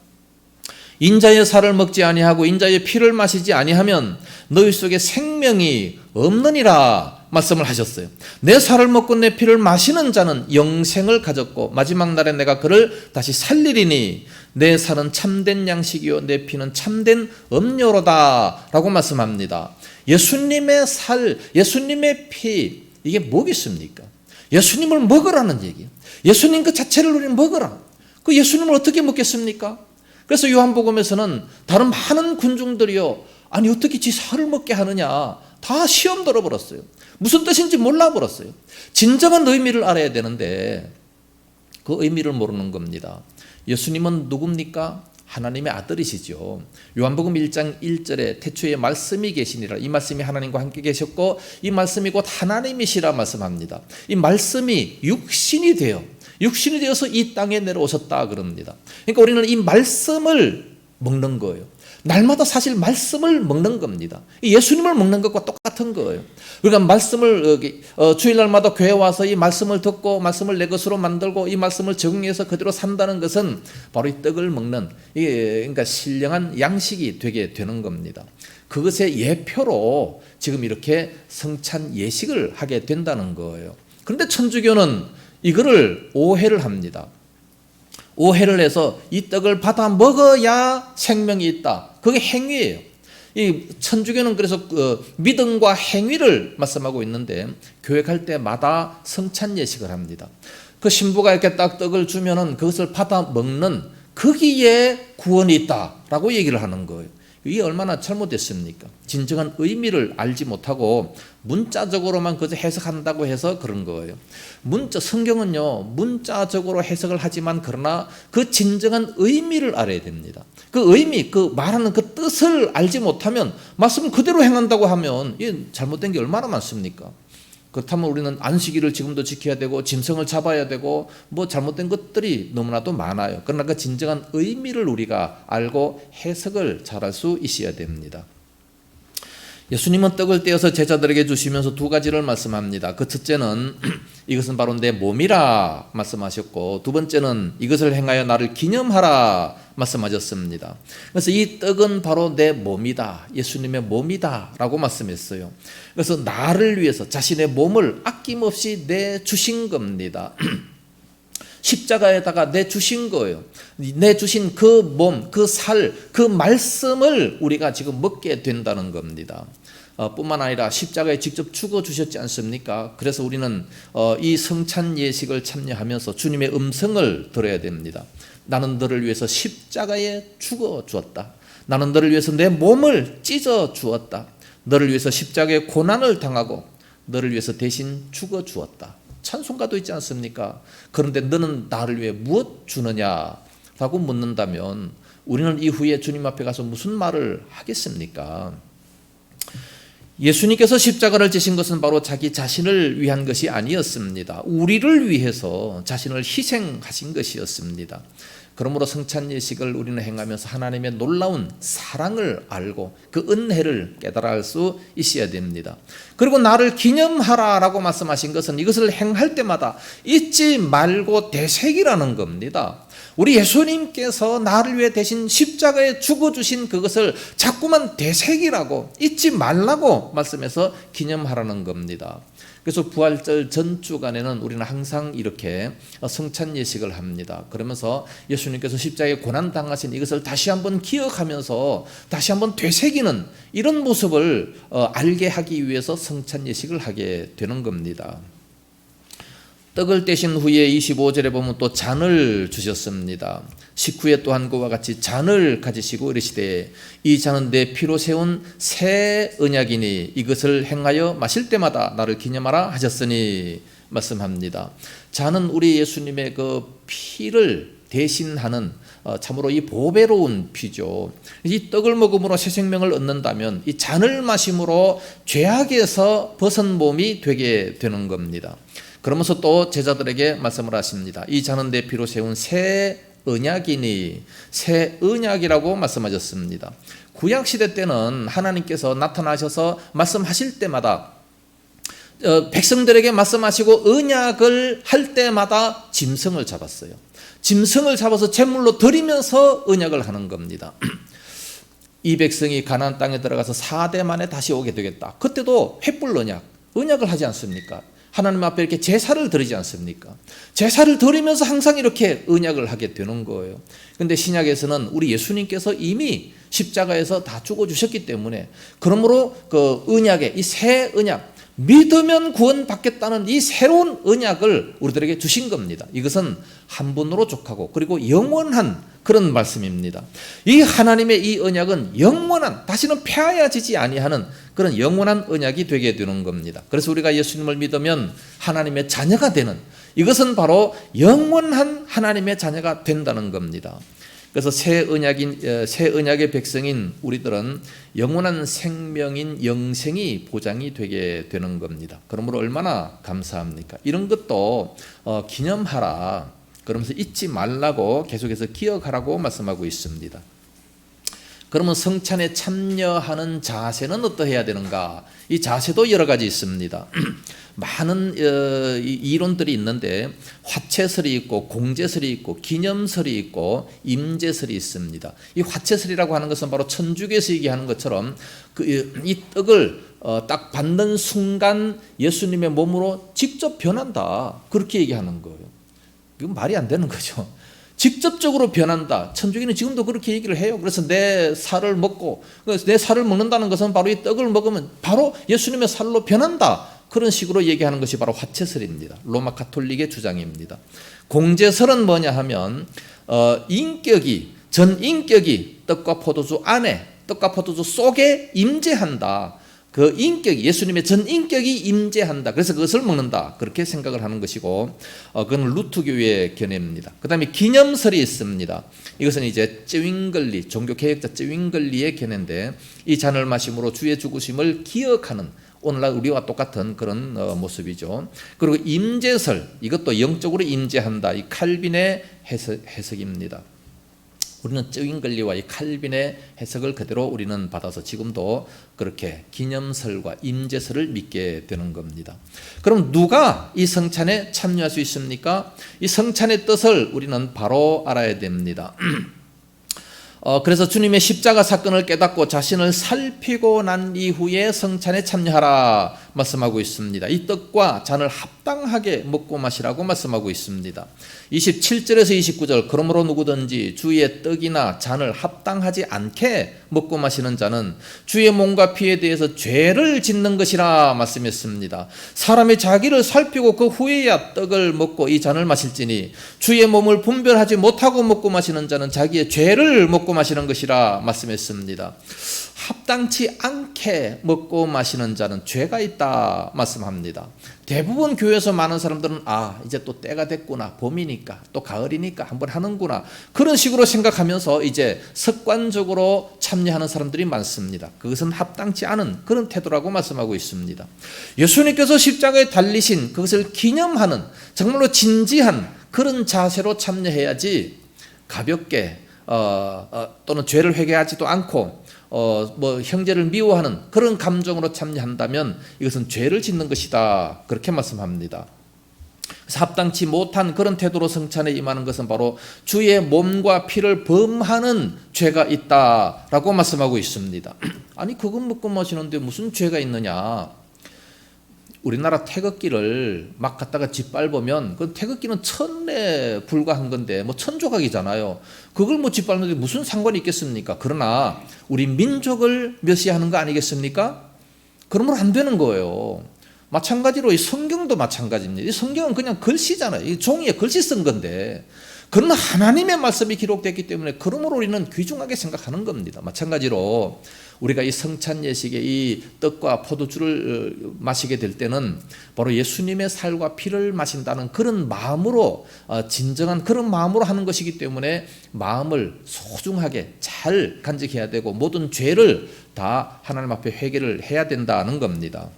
인자의 살을 먹지 아니하고 인자의 피를 마시지 아니하면 너희 속에 생명이 없느니라 말씀을 하셨어요. 내 살을 먹고 내 피를 마시는 자는 영생을 가졌고 마지막 날에 내가 그를 다시 살리리니 내 살은 참된 양식이요 내 피는 참된 음료로다 라고 말씀합니다. 예수님의 살, 예수님의 피, 이게 뭐겠습니까? 예수님을 먹으라는 얘기예요. 예수님 그 자체를 우리는 먹으라. 그 예수님을 어떻게 먹겠습니까? 그래서 요한복음에서는 다른 많은 군중들이요, 아니 어떻게 지 살을 먹게 하느냐, 다 시험 들어버렸어요. 무슨 뜻인지 몰라버렸어요. 진정한 의미를 알아야 되는데 그 의미를 모르는 겁니다. 예수님은 누굽니까? 하나님의 아들이시죠. 요한복음 1장 1절에 태초에 말씀이 계시니라, 이 말씀이 하나님과 함께 계셨고 이 말씀이 곧 하나님이시라 말씀합니다. 이 말씀이 육신이 되어서 이 땅에 내려오셨다 그럽니다. 그러니까 우리는 이 말씀을 먹는 거예요. 날마다 사실 말씀을 먹는 겁니다. 예수님을 먹는 것과 똑같은 거예요. 그러니까 말씀을 주일날마다 교회 와서 이 말씀을 듣고 말씀을 내 것으로 만들고 이 말씀을 적용해서 그대로 산다는 것은 바로 이 떡을 먹는, 그러니까 신령한 양식이 되게 되는 겁니다. 그것의 예표로 지금 이렇게 성찬 예식을 하게 된다는 거예요. 그런데 천주교는 이거를 오해를 합니다. 오해를 해서 이 떡을 받아 먹어야 생명이 있다. 그게 행위예요. 이 천주교는 그래서 믿음과 행위를 말씀하고 있는데 교회 갈 때마다 성찬 예식을 합니다. 그 신부가 이렇게 딱 떡을 주면은 그것을 받아 먹는, 거기에 구원이 있다라고 얘기를 하는 거예요. 이게 얼마나 잘못됐습니까? 진정한 의미를 알지 못하고 문자적으로만 그저 해석한다고 해서 그런 거예요. 성경은요 문자적으로 해석을 하지만 그러나 그 진정한 의미를 알아야 됩니다. 그 의미, 그 말하는 그 뜻을 알지 못하면 말씀을 그대로 행한다고 하면 이게 잘못된 게 얼마나 많습니까? 그렇다면 우리는 안식일을 지금도 지켜야 되고 짐승을 잡아야 되고 뭐 잘못된 것들이 너무나도 많아요. 그러나 그 진정한 의미를 우리가 알고 해석을 잘할 수 있어야 됩니다. 예수님은 떡을 떼어서 제자들에게 주시면서 2가지를 말씀합니다. 그 첫째는 이것은 바로 내 몸이라 말씀하셨고, 두 번째는 이것을 행하여 나를 기념하라 말씀하셨습니다. 그래서 이 떡은 바로 내 몸이다, 예수님의 몸이다 라고 말씀했어요. 그래서 나를 위해서 자신의 몸을 아낌없이 내주신 겁니다. 십자가에다가 내주신 거예요. 내주신 그 몸, 그 살, 그 말씀을 우리가 지금 먹게 된다는 겁니다. 뿐만 아니라 십자가에 직접 죽어주셨지 않습니까? 그래서 우리는 이 성찬 예식을 참여하면서 주님의 음성을 들어야 됩니다. 나는 너를 위해서 십자가에 죽어주었다. 나는 너를 위해서 내 몸을 찢어주었다. 너를 위해서 십자가의 고난을 당하고 너를 위해서 대신 죽어주었다. 찬송가도 있지 않습니까? 그런데 너는 나를 위해 무엇 주느냐라고 묻는다면 우리는 이후에 주님 앞에 가서 무슨 말을 하겠습니까? 예수님께서 십자가를 지신 것은 바로 자기 자신을 위한 것이 아니었습니다. 우리를 위해서 자신을 희생하신 것이었습니다. 그러므로 성찬 예식을 우리는 행하면서 하나님의 놀라운 사랑을 알고 그 은혜를 깨달아 수 있어야 됩니다. 그리고 나를 기념하라라고 말씀하신 것은 이것을 행할 때마다 잊지 말고 되새기라는 겁니다. 우리 예수님께서 나를 위해 대신 십자가에 죽어주신 그것을 자꾸만 되새기라고, 잊지 말라고 말씀해서 기념하라는 겁니다. 그래서 부활절 전주간에는 우리는 항상 이렇게 성찬 예식을 합니다. 그러면서 예수님께서 십자가에 고난당하신 이것을 다시 한번 기억하면서 다시 한번 되새기는 이런 모습을 알게 하기 위해서 성찬 예식을 하게 되는 겁니다. 떡을 떼신 후에 25절에 보면 또 잔을 주셨습니다. 식후에 또한 그와 같이 잔을 가지시고 이르시되 이 잔은 내 피로 세운 새 언약이니 이것을 행하여 마실 때마다 나를 기념하라 하셨으니 말씀합니다. 잔은 우리 예수님의 그 피를 대신하는 참으로 이 보배로운 피죠. 이 떡을 먹음으로 새 생명을 얻는다면 이 잔을 마심으로 죄악에서 벗은 몸이 되게 되는 겁니다. 그러면서 또 제자들에게 말씀을 하십니다. 이 잔은 내 피로 세운 새 언약이니, 새 언약이라고 말씀하셨습니다. 구약시대 때는 하나님께서 나타나셔서 말씀하실 때마다 백성들에게 말씀하시고 언약을 할 때마다 짐승을 잡았어요. 짐승을 잡아서 제물로 드리면서 언약을 하는 겁니다. 이 백성이 가나안 땅에 들어가서 4대 만에 다시 오게 되겠다. 그때도 횃불 언약을 하지 않습니까? 하나님 앞에 이렇게 제사를 드리지 않습니까? 제사를 드리면서 항상 이렇게 언약을 하게 되는 거예요. 그런데 신약에서는 우리 예수님께서 이미 십자가에서 다 죽어주셨기 때문에, 그러므로 그 언약의 이 새 언약, 믿으면 구원받겠다는 이 새로운 언약을 우리들에게 주신 겁니다. 이것은 한 분으로 족하고 그리고 영원한 그런 말씀입니다. 이 하나님의 이 언약은 영원한, 다시는 폐하여지지 아니하는 그런 영원한 언약이 되게 되는 겁니다. 그래서 우리가 예수님을 믿으면 하나님의 자녀가 되는, 이것은 바로 영원한 하나님의 자녀가 된다는 겁니다. 그래서 새 언약의 백성인 우리들은 영원한 생명인 영생이 보장이 되게 되는 겁니다. 그러므로 얼마나 감사합니까? 이런 것도 기념하라, 그러면서 잊지 말라고 계속해서 기억하라고 말씀하고 있습니다. 그러면 성찬에 참여하는 자세는 어떠해야 되는가? 이 자세도 여러 가지 있습니다. 많은 이론들이 있는데 화채설이 있고 공제설이 있고 기념설이 있고 임제설이 있습니다. 이 화채설이라고 하는 것은 바로 천주교에서 얘기하는 것처럼 이 떡을 딱 받는 순간 예수님의 몸으로 직접 변한다, 그렇게 얘기하는 거예요. 이건 말이 안 되는 거죠. 직접적으로 변한다. 천주교는 지금도 그렇게 얘기를 해요. 그래서 내 살을 먹고, 내 살을 먹는다는 것은 바로 이 떡을 먹으면 바로 예수님의 살로 변한다, 그런 식으로 얘기하는 것이 바로 화채설입니다. 로마 가톨릭의 주장입니다. 공제설은 뭐냐 하면 전 인격이 떡과 포도주 안에, 떡과 포도주 속에 임재한다. 그 인격이, 예수님의 전 인격이 임재한다. 그래서 그것을 먹는다, 그렇게 생각을 하는 것이고, 그건 루트교의 견해입니다. 그 다음에 기념설이 있습니다. 이것은 이제 쯔윙글리, 종교개혁자 쯔윙글리의 견해인데, 이 잔을 마심으로 주의 죽으심을 기억하는, 오늘날 우리와 똑같은 그런 모습이죠. 그리고 임재설, 이것도 영적으로 임재한다, 이 칼빈의 해석입니다. 우리는 쯔윙글리와 이 칼빈의 해석을 그대로 우리는 받아서 지금도 그렇게 기념설과 임재설을 믿게 되는 겁니다. 그럼 누가 이 성찬에 참여할 수 있습니까? 이 성찬의 뜻을 우리는 바로 알아야 됩니다. 그래서 주님의 십자가 사건을 깨닫고 자신을 살피고 난 이후에 성찬에 참여하라 말씀하고 있습니다. 이 떡과 잔을 합당하게 먹고 마시라고 말씀하고 있습니다. 27절에서 29절, 그러므로 누구든지 주의 떡이나 잔을 합당하지 않게 먹고 마시는 자는 주의 몸과 피에 대해서 죄를 짓는 것이라 말씀했습니다. 사람이 자기를 살피고 그 후에야 떡을 먹고 이 잔을 마실지니 주의 몸을 분별하지 못하고 먹고 마시는 자는 자기의 죄를 먹고 마시는 것이라 말씀했습니다. 합당치 않게 먹고 마시는 자는 죄가 있다 말씀합니다. 대부분 교회에서 많은 사람들은 이제 또 때가 됐구나, 봄이니까 또 가을이니까 한번 하는구나, 그런 식으로 생각하면서 이제 습관적으로 참여하는 사람들이 많습니다. 그것은 합당치 않은 그런 태도라고 말씀하고 있습니다. 예수님께서 십자가에 달리신 그것을 기념하는 정말로 진지한 그런 자세로 참여해야지, 가볍게 또는 죄를 회개하지도 않고 형제를 미워하는 그런 감정으로 참여한다면 이것은 죄를 짓는 것이다, 그렇게 말씀합니다. 그래서 합당치 못한 그런 태도로 성찬에 임하는 것은 바로 주의 몸과 피를 범하는 죄가 있다라고 말씀하고 있습니다. 아니 그건 먹고 마시는데 무슨 죄가 있느냐. 우리나라 태극기를 막 갖다가 짓밟으면 그 태극기는 천에 불과한 건데 뭐 천조각이잖아요. 그걸 뭐 짓밟는데 무슨 상관이 있겠습니까? 그러나 우리 민족을 멸시하는 거 아니겠습니까? 그러면 안 되는 거예요. 마찬가지로 이 성경도 마찬가지입니다. 이 성경은 그냥 글씨잖아요. 이 종이에 글씨 쓴 건데, 그러나 하나님의 말씀이 기록됐기 때문에 그러므로 우리는 귀중하게 생각하는 겁니다. 마찬가지로 우리가 이 성찬 예식에 이 떡과 포도주를 마시게 될 때는 바로 예수님의 살과 피를 마신다는 그런 마음으로, 진정한 그런 마음으로 하는 것이기 때문에 마음을 소중하게 잘 간직해야 되고 모든 죄를 다 하나님 앞에 회개를 해야 된다는 겁니다.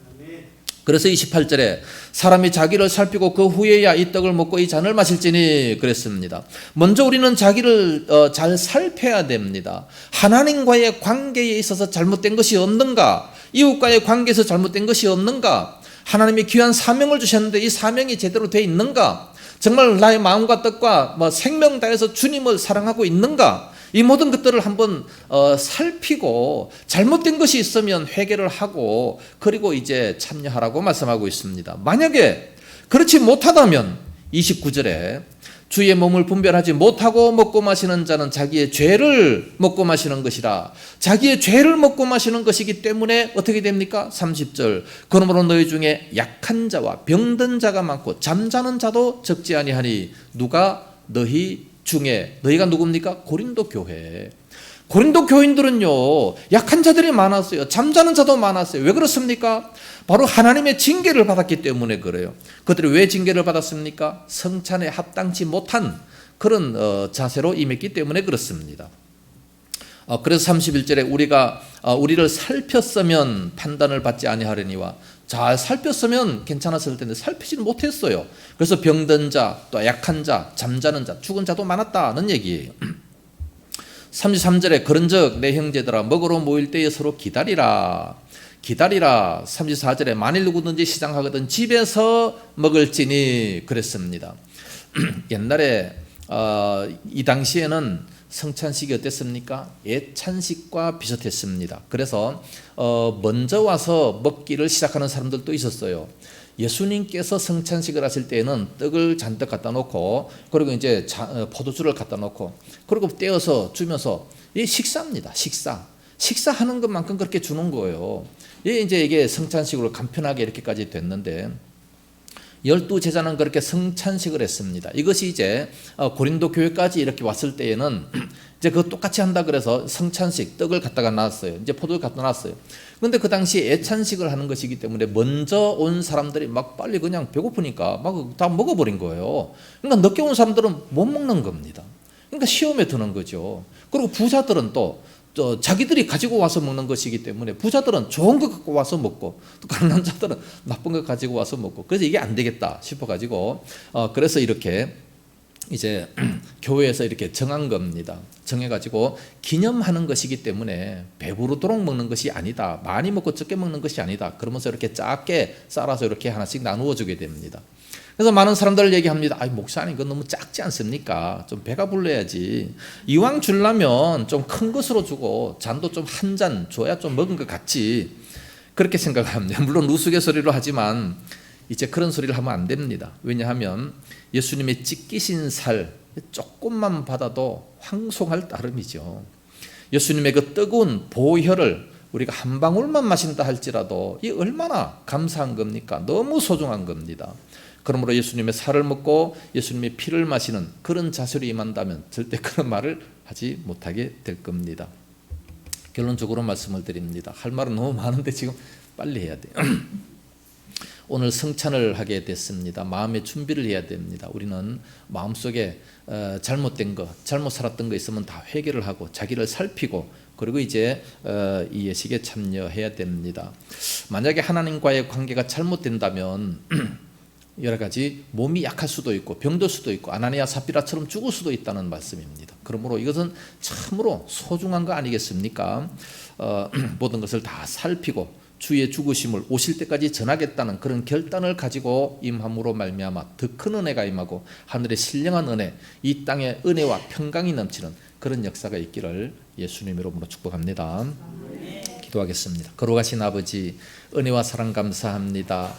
그래서 28절에 사람이 자기를 살피고 그 후에야 이 떡을 먹고 이 잔을 마실지니 그랬습니다. 먼저 우리는 자기를 잘 살펴야 됩니다. 하나님과의 관계에 있어서 잘못된 것이 없는가? 이웃과의 관계에서 잘못된 것이 없는가? 하나님이 귀한 사명을 주셨는데 이 사명이 제대로 되어 있는가? 정말 나의 마음과 뜻과 생명 다해서 주님을 사랑하고 있는가? 이 모든 것들을 한번 살피고 잘못된 것이 있으면 회개를 하고 그리고 이제 참여하라고 말씀하고 있습니다. 만약에 그렇지 못하다면 29절에 주의 몸을 분별하지 못하고 먹고 마시는 자는 자기의 죄를 먹고 마시는 것이라. 자기의 죄를 먹고 마시는 것이기 때문에 어떻게 됩니까? 30절 그러므로 너희 중에 약한 자와 병든 자가 많고 잠자는 자도 적지 아니하니 누가 너희 중에, 너희가 누굽니까? 고린도 교회. 고린도 교인들은요 약한 자들이 많았어요. 잠자는 자도 많았어요. 왜 그렇습니까? 바로 하나님의 징계를 받았기 때문에 그래요. 그들이 왜 징계를 받았습니까? 성찬에 합당치 못한 그런 자세로 임했기 때문에 그렇습니다. 그래서 31절에 우리를 살폈으면 판단을 받지 아니하려니와, 잘 살폈으면 괜찮았을 텐데 살피지는 못했어요. 그래서 병든 자, 또 약한 자, 잠자는 자, 죽은 자도 많았다는 얘기예요. 33절에 그런즉 내 형제들아 먹으러 모일 때에 서로 기다리라. 34절에 만일 누구든지 시장하거든 집에서 먹을지니 그랬습니다. 옛날에 이 당시에는 성찬식이 어땠습니까? 예찬식과 비슷했습니다. 그래서 먼저 와서 먹기를 시작하는 사람들도 있었어요. 예수님께서 성찬식을 하실 때에는 떡을 잔뜩 갖다 놓고 그리고 이제 포도주를 갖다 놓고 그리고 떼어서 주면서 이 식사입니다. 식사하는 것만큼 그렇게 주는 거예요. 이게 성찬식으로 간편하게 이렇게까지 됐는데 12제자는 그렇게 성찬식을 했습니다. 이것이 이제 고린도 교회까지 이렇게 왔을 때에는 이제 그거 똑같이 한다 그래서 성찬식 떡을 갖다가 놨어요. 이제 포도를 갖다 놨어요. 그런데 그 당시에 예찬식을 하는 것이기 때문에 먼저 온 사람들이 막 빨리 그냥 배고프니까 막 다 먹어버린 거예요. 그러니까 늦게 온 사람들은 못 먹는 겁니다. 그러니까 시험에 드는 거죠. 그리고 부자들은 또 자기들이 가지고 와서 먹는 것이기 때문에 부자들은 좋은 거 갖고 와서 먹고 또 가난한 자들은 나쁜 거 가지고 와서 먹고, 그래서 이게 안 되겠다 싶어가지고 그래서 이렇게 이제 교회에서 이렇게 정한 겁니다. 정해가지고 기념하는 것이기 때문에 배부르도록 먹는 것이 아니다. 많이 먹고 적게 먹는 것이 아니다. 그러면서 이렇게 작게 썰어서 이렇게 하나씩 나누어 주게 됩니다. 그래서 많은 사람들 얘기합니다. 목사님 이거 너무 작지 않습니까? 좀 배가 불러야지. 이왕 주려면 좀 큰 것으로 주고 잔도 좀 한 잔 줘야 좀 먹은 것 같지. 그렇게 생각합니다. 물론 우스갯소리로 하지만 이제 그런 소리를 하면 안 됩니다. 왜냐하면 예수님의 찢기신 살 조금만 받아도 황송할 따름이죠. 예수님의 그 뜨거운 보혈을 우리가 한 방울만 마신다 할지라도 이 얼마나 감사한 겁니까? 너무 소중한 겁니다. 그러므로 예수님의 살을 먹고 예수님의 피를 마시는 그런 자세로 임한다면 절대 그런 말을 하지 못하게 될 겁니다. 결론적으로 말씀을 드립니다. 할 말은 너무 많은데 지금 빨리 해야 돼요. 오늘 성찬을 하게 됐습니다. 마음의 준비를 해야 됩니다. 우리는 마음속에 잘못된 거, 잘못 살았던 거 있으면 다 회개를 하고 자기를 살피고 그리고 이제 이 예식에 참여해야 됩니다. 만약에 하나님과의 관계가 잘못된다면 여러 가지 몸이 약할 수도 있고 병들 수도 있고 아나니아 삽비라처럼 죽을 수도 있다는 말씀입니다. 그러므로 이것은 참으로 소중한 거 아니겠습니까? 모든 것을 다 살피고 주의 죽으심을 오실 때까지 전하겠다는 그런 결단을 가지고 임함으로 말미암아 더 큰 은혜가 임하고 하늘의 신령한 은혜, 이 땅에 은혜와 평강이 넘치는 그런 역사가 있기를 예수님 이름으로 축복합니다. 기도하겠습니다. 거룩하신 아버지, 은혜와 사랑 감사합니다.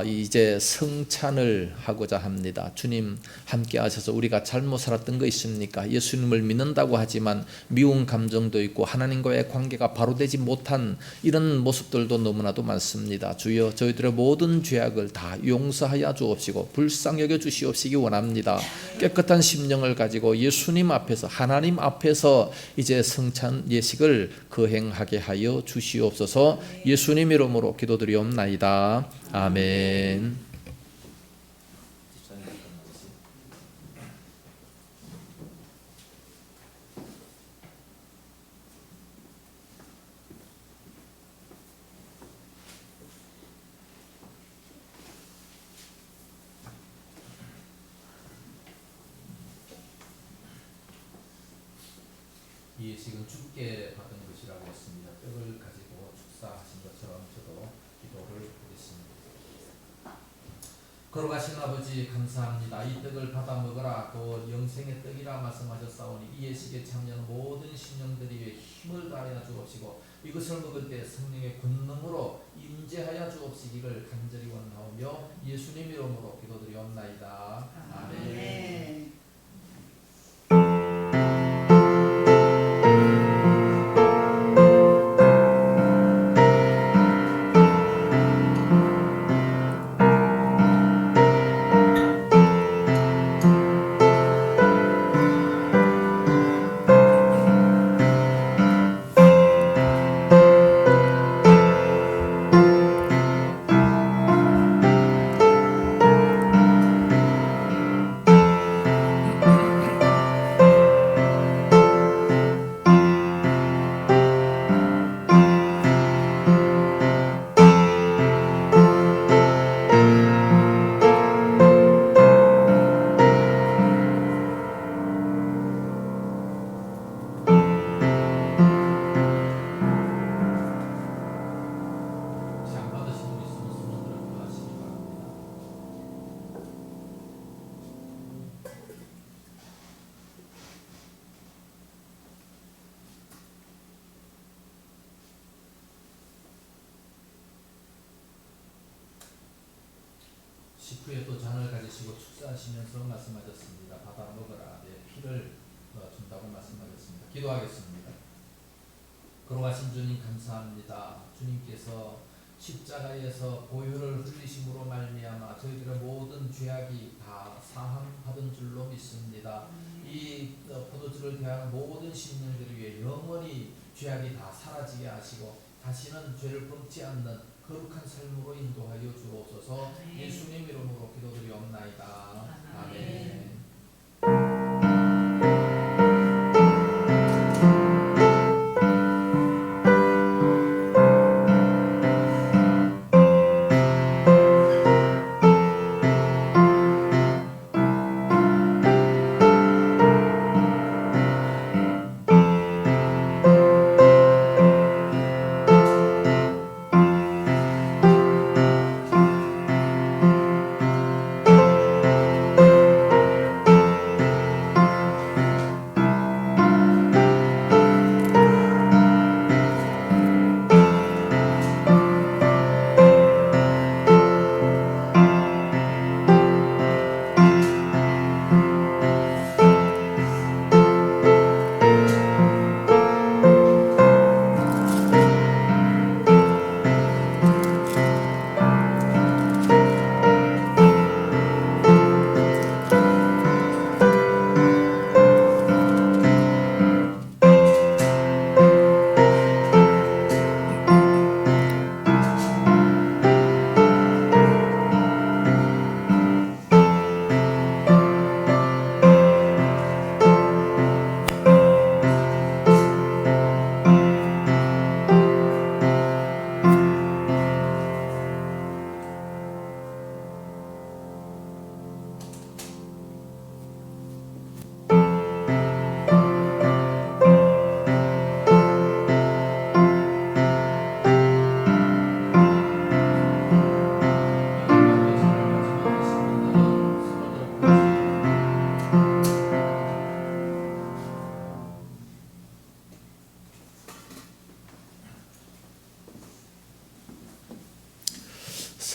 이제 성찬을 하고자 합니다. 주님 함께 하셔서 우리가 잘못 살았던 거 있습니까? 예수님을 믿는다고 하지만 미운 감정도 있고 하나님과의 관계가 바로 되지 못한 이런 모습들도 너무나도 많습니다. 주여, 저희들의 모든 죄악을 다 용서하여 주옵시고 불쌍히 여겨 주시옵시기 원합니다. 깨끗한 심령을 가지고 예수님 앞에서, 하나님 앞에서 이제 성찬 예식을 거행하게 하여 주시옵소서. 예수님 이름으로 기도드리옵나이다. 아멘. 이 예식은 주께 받은 것이라고 했습니다. 떡을 가지고 축사하신 것처럼 저도 기도를 드리겠습니다. 거룩하신 아버지 감사합니다. 이 떡을 받아 먹으라 또 영생의 떡이라 말씀하셨사오니 이 예식에 참여하는 모든 신령들이 힘을 다하여 주옵시고 이것을 먹을 때 성령의 권능으로 임재하여 주옵시기를 간절히 원하오며 예수님 이름으로 기도드리옵나이다. 아멘. 장 받으신 분 있으면 손을 들어 기도하시기 바랍니다. 식후에 또 잔을 가지시고 축사하시면서 말씀하셨습니다. 받아 먹으라 내 피를 준다고 말씀하셨습니다. 기도하겠습니다. 거룩하신 주님 감사합니다. 주님께서 십자가에서 보혈을 흘리심으로 말미암아 저희들의 모든 죄악이 다 사함받은 줄로 믿습니다. 이 포도주를 대하는 모든 신령들을 위해 영원히 죄악이 다 사라지게 하시고 다시는 죄를 범치 않는 거룩한 삶으로 인도하여 주옵소서. 예수님 이름으로 기도드리옵나이다. 아멘.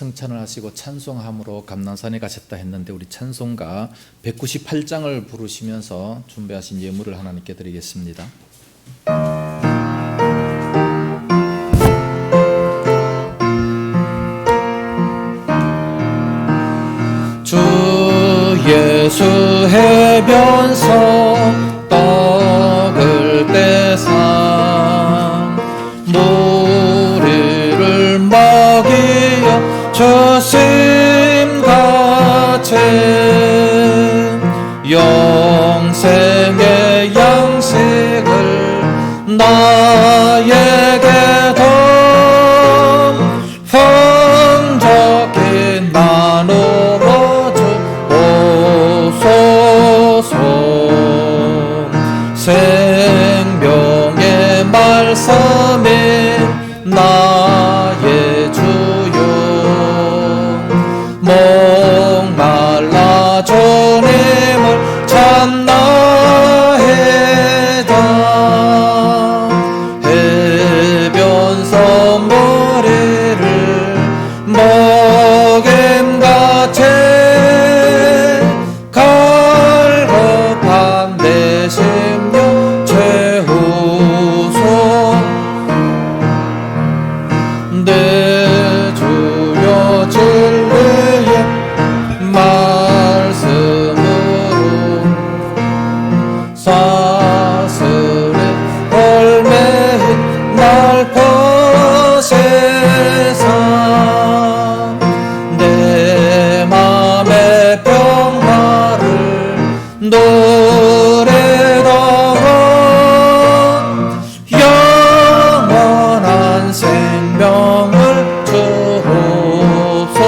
성찬을 하시고 찬송함으로 감난산에 가셨다 했는데 우리 찬송가 198장을 부르시면서 준비하신 예물을 하나님께 드리겠습니다. 주 예수 해변서 떡을 떼사 무리를 먹이어 주심같이 영생의 양식을 나에게도 풍족히 나누어 주옵소서. 생명의 말씀이 나의 주요 목말라 주님을 찾나이다. 해변서 머리를 먹임같이 갈급한 내 심령 채우소. 내 주여 진리의 말씀으로 사슬의 헐매인 날 거세사 내 맘의 평화를 노래더러 영원한 생명을 주옵소서.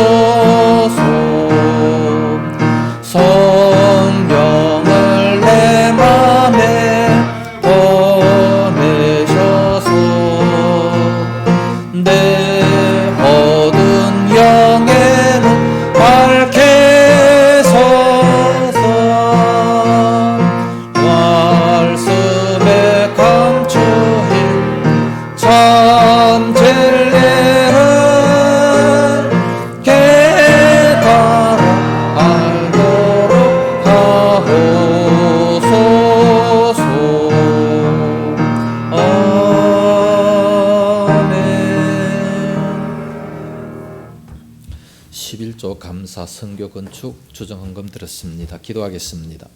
성령을 내 맘에 보내셔서 내 어두운 영에는 밝게 서서 말씀에 감추인 참 진리를 깨달아 알도록 하옵소서. 아멘. 11조 감사 선교 건축 주정헌금 드렸습니다. 기도하겠습니다.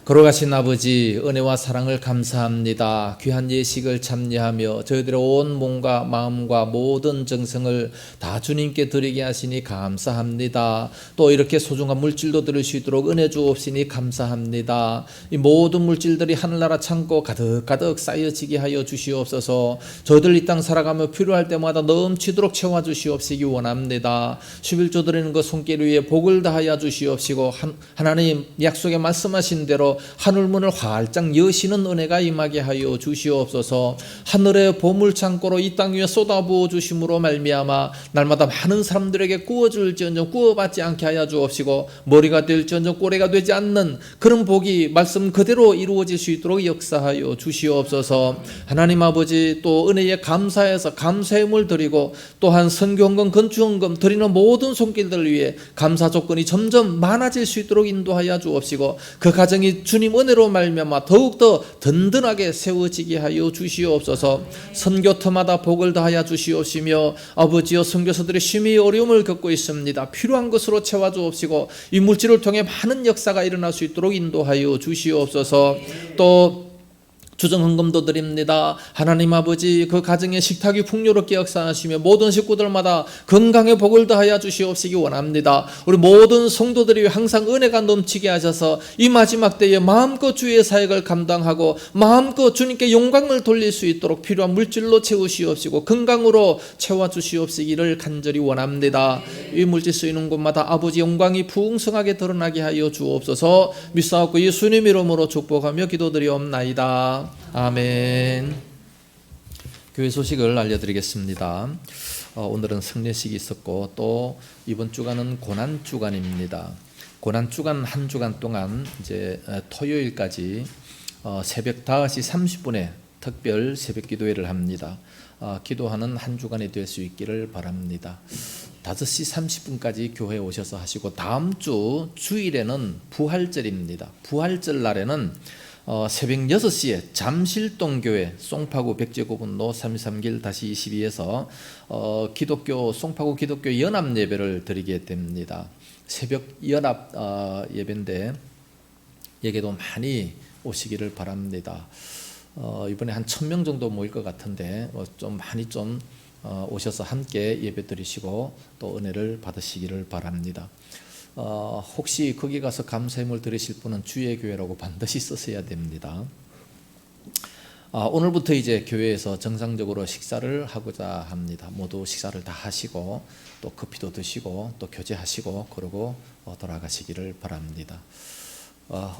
걸어가신 아버지 은혜와 사랑을 감사합니다. 귀한 예식을 참여하며 저희들의 온 몸과 마음과 모든 정성을 다 주님께 드리게 하시니 감사합니다. 또 이렇게 소중한 물질도 드릴 수 있도록 은혜 주옵시니 감사합니다. 이 모든 물질들이 하늘나라 창고 가득가득 쌓여지게 하여 주시옵소서. 저희들 이 땅 살아가며 필요할 때마다 넘치도록 채워주시옵시기 원합니다. 11조 드리는 것 손길 위에 복을 다하여 주시옵시고 하나님 약속에 말씀하신 대로 하늘문을 활짝 여시는 은혜가 임하게 하여 주시옵소서. 하늘의 보물창고로 이 땅 위에 쏟아부어 주심으로 말미암아 날마다 많은 사람들에게 구워줄지언정 구워받지 않게 하여 주옵시고 머리가 될지언정 꼬리가 되지 않는 그런 복이 말씀 그대로 이루어질 수 있도록 역사하여 주시옵소서. 하나님 아버지 또 은혜에 감사해서 감사의물 드리고 또한 선교헌금 건축헌금 드리는 모든 손길들 위해 감사 조건이 점점 많아질 수 있도록 인도하여 주옵시고 그 가정이 주님 은혜로 말미암아 더욱더 든든하게 세워지게 하여 주시옵소서. 선교터마다 복을 다하여 주시옵시며 아버지여 선교사들이 심히 어려움을 겪고 있습니다. 필요한 것으로 채워주옵시고 이 물질을 통해 많은 역사가 일어날 수 있도록 인도하여 주시옵소서. 또 주정헌금도 드립니다. 하나님 아버지 그 가정의 식탁이 풍요롭게 역사하시며 모든 식구들마다 건강의 복을 더하여 주시옵시기 원합니다. 우리 모든 성도들이 항상 은혜가 넘치게 하셔서 이 마지막 때에 마음껏 주의 사역을 감당하고 마음껏 주님께 영광을 돌릴 수 있도록 필요한 물질로 채우시옵시고 건강으로 채워주시옵시기를 간절히 원합니다. 이 물질 쓰이는 곳마다 아버지 영광이 풍성하게 드러나게 하여 주옵소서. 믿사옵고 예수님 이름으로 축복하며 기도드리옵나이다. 아멘. 교회 소식을 알려드리겠습니다. 오늘은 성례식이 있었고 또 이번 주간은 고난주간입니다. 고난주간 한 주간 동안 이제 토요일까지 새벽 5시 30분에 특별 새벽 기도회를 합니다. 기도하는 한 주간이 될 수 있기를 바랍니다. 5시 30분까지 교회에 오셔서 하시고, 다음 주 주일에는 부활절입니다. 부활절 날에는 새벽 6시에 잠실동교회 송파구 백제고분로 331-22에서 기독교 송파구 기독교 연합 예배를 드리게 됩니다. 새벽 연합 예배인데 여기도 많이 오시기를 바랍니다. 이번에 한 1000명 정도 모일 것 같은데 좀 많이 좀 오셔서 함께 예배 드리시고 또 은혜를 받으시기를 바랍니다. 혹시 거기 가서 감사함을 드리실 분은 주의 교회라고 반드시 쓰셔야 됩니다. 오늘부터 이제 교회에서 정상적으로 식사를 하고자 합니다. 모두 식사를 다 하시고 또 커피도 드시고 또 교제하시고 그러고 돌아가시기를 바랍니다.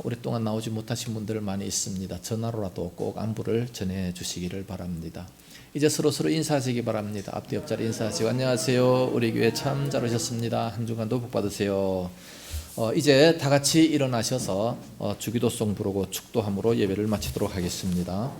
오랫동안 나오지 못하신 분들 많이 있습니다. 전화로라도 꼭 안부를 전해 주시기를 바랍니다. 이제 서로 인사하시기 바랍니다. 앞뒤 옆자리 인사하시고 안녕하세요. 우리 교회 참 잘 오셨습니다. 한 주간도 복 받으세요. 이제 다 같이 일어나셔서 주기도송 부르고 축도함으로 예배를 마치도록 하겠습니다.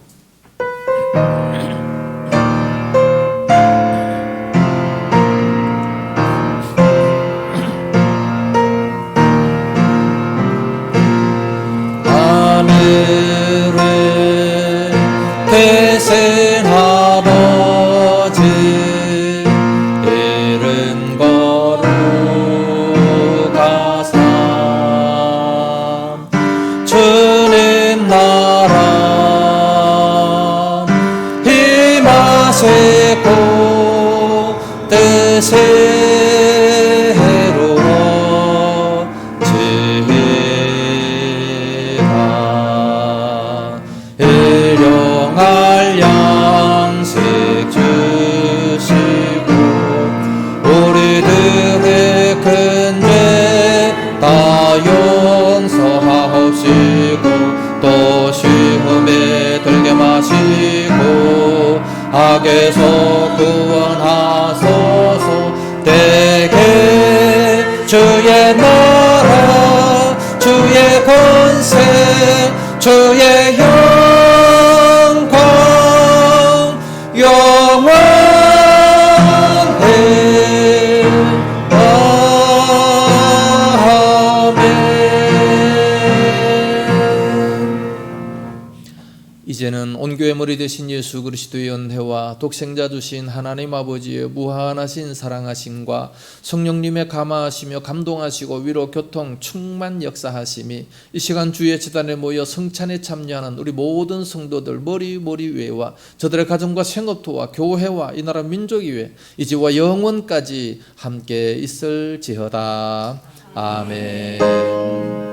하늘에 계신 아버지 이름 거룩하사 주님 나라 임하시고 뜻이 이루어지라 일용할 양식 주시고 우리들의 큰 죄 다 용서하옵시고 또 시험에 들게 마시고 악에서 구원하소서. 대개 주의 나라 주의 권세 주의 영광 영원해. 이제는 온 교회 머리 되신 예수 그리스도의 은혜와 독생자 주신 하나님 아버지의 무한하신 사랑하심과 성령님의 감화하시며 감동하시고 위로 교통 충만 역사하심이 이 시간 주의 제단에 모여 성찬에 참여하는 우리 모든 성도들 머리 위에와 저들의 가정과 생업토와 교회와 이 나라 민족 위에 이제와 영원까지 함께 있을지어다. 아멘.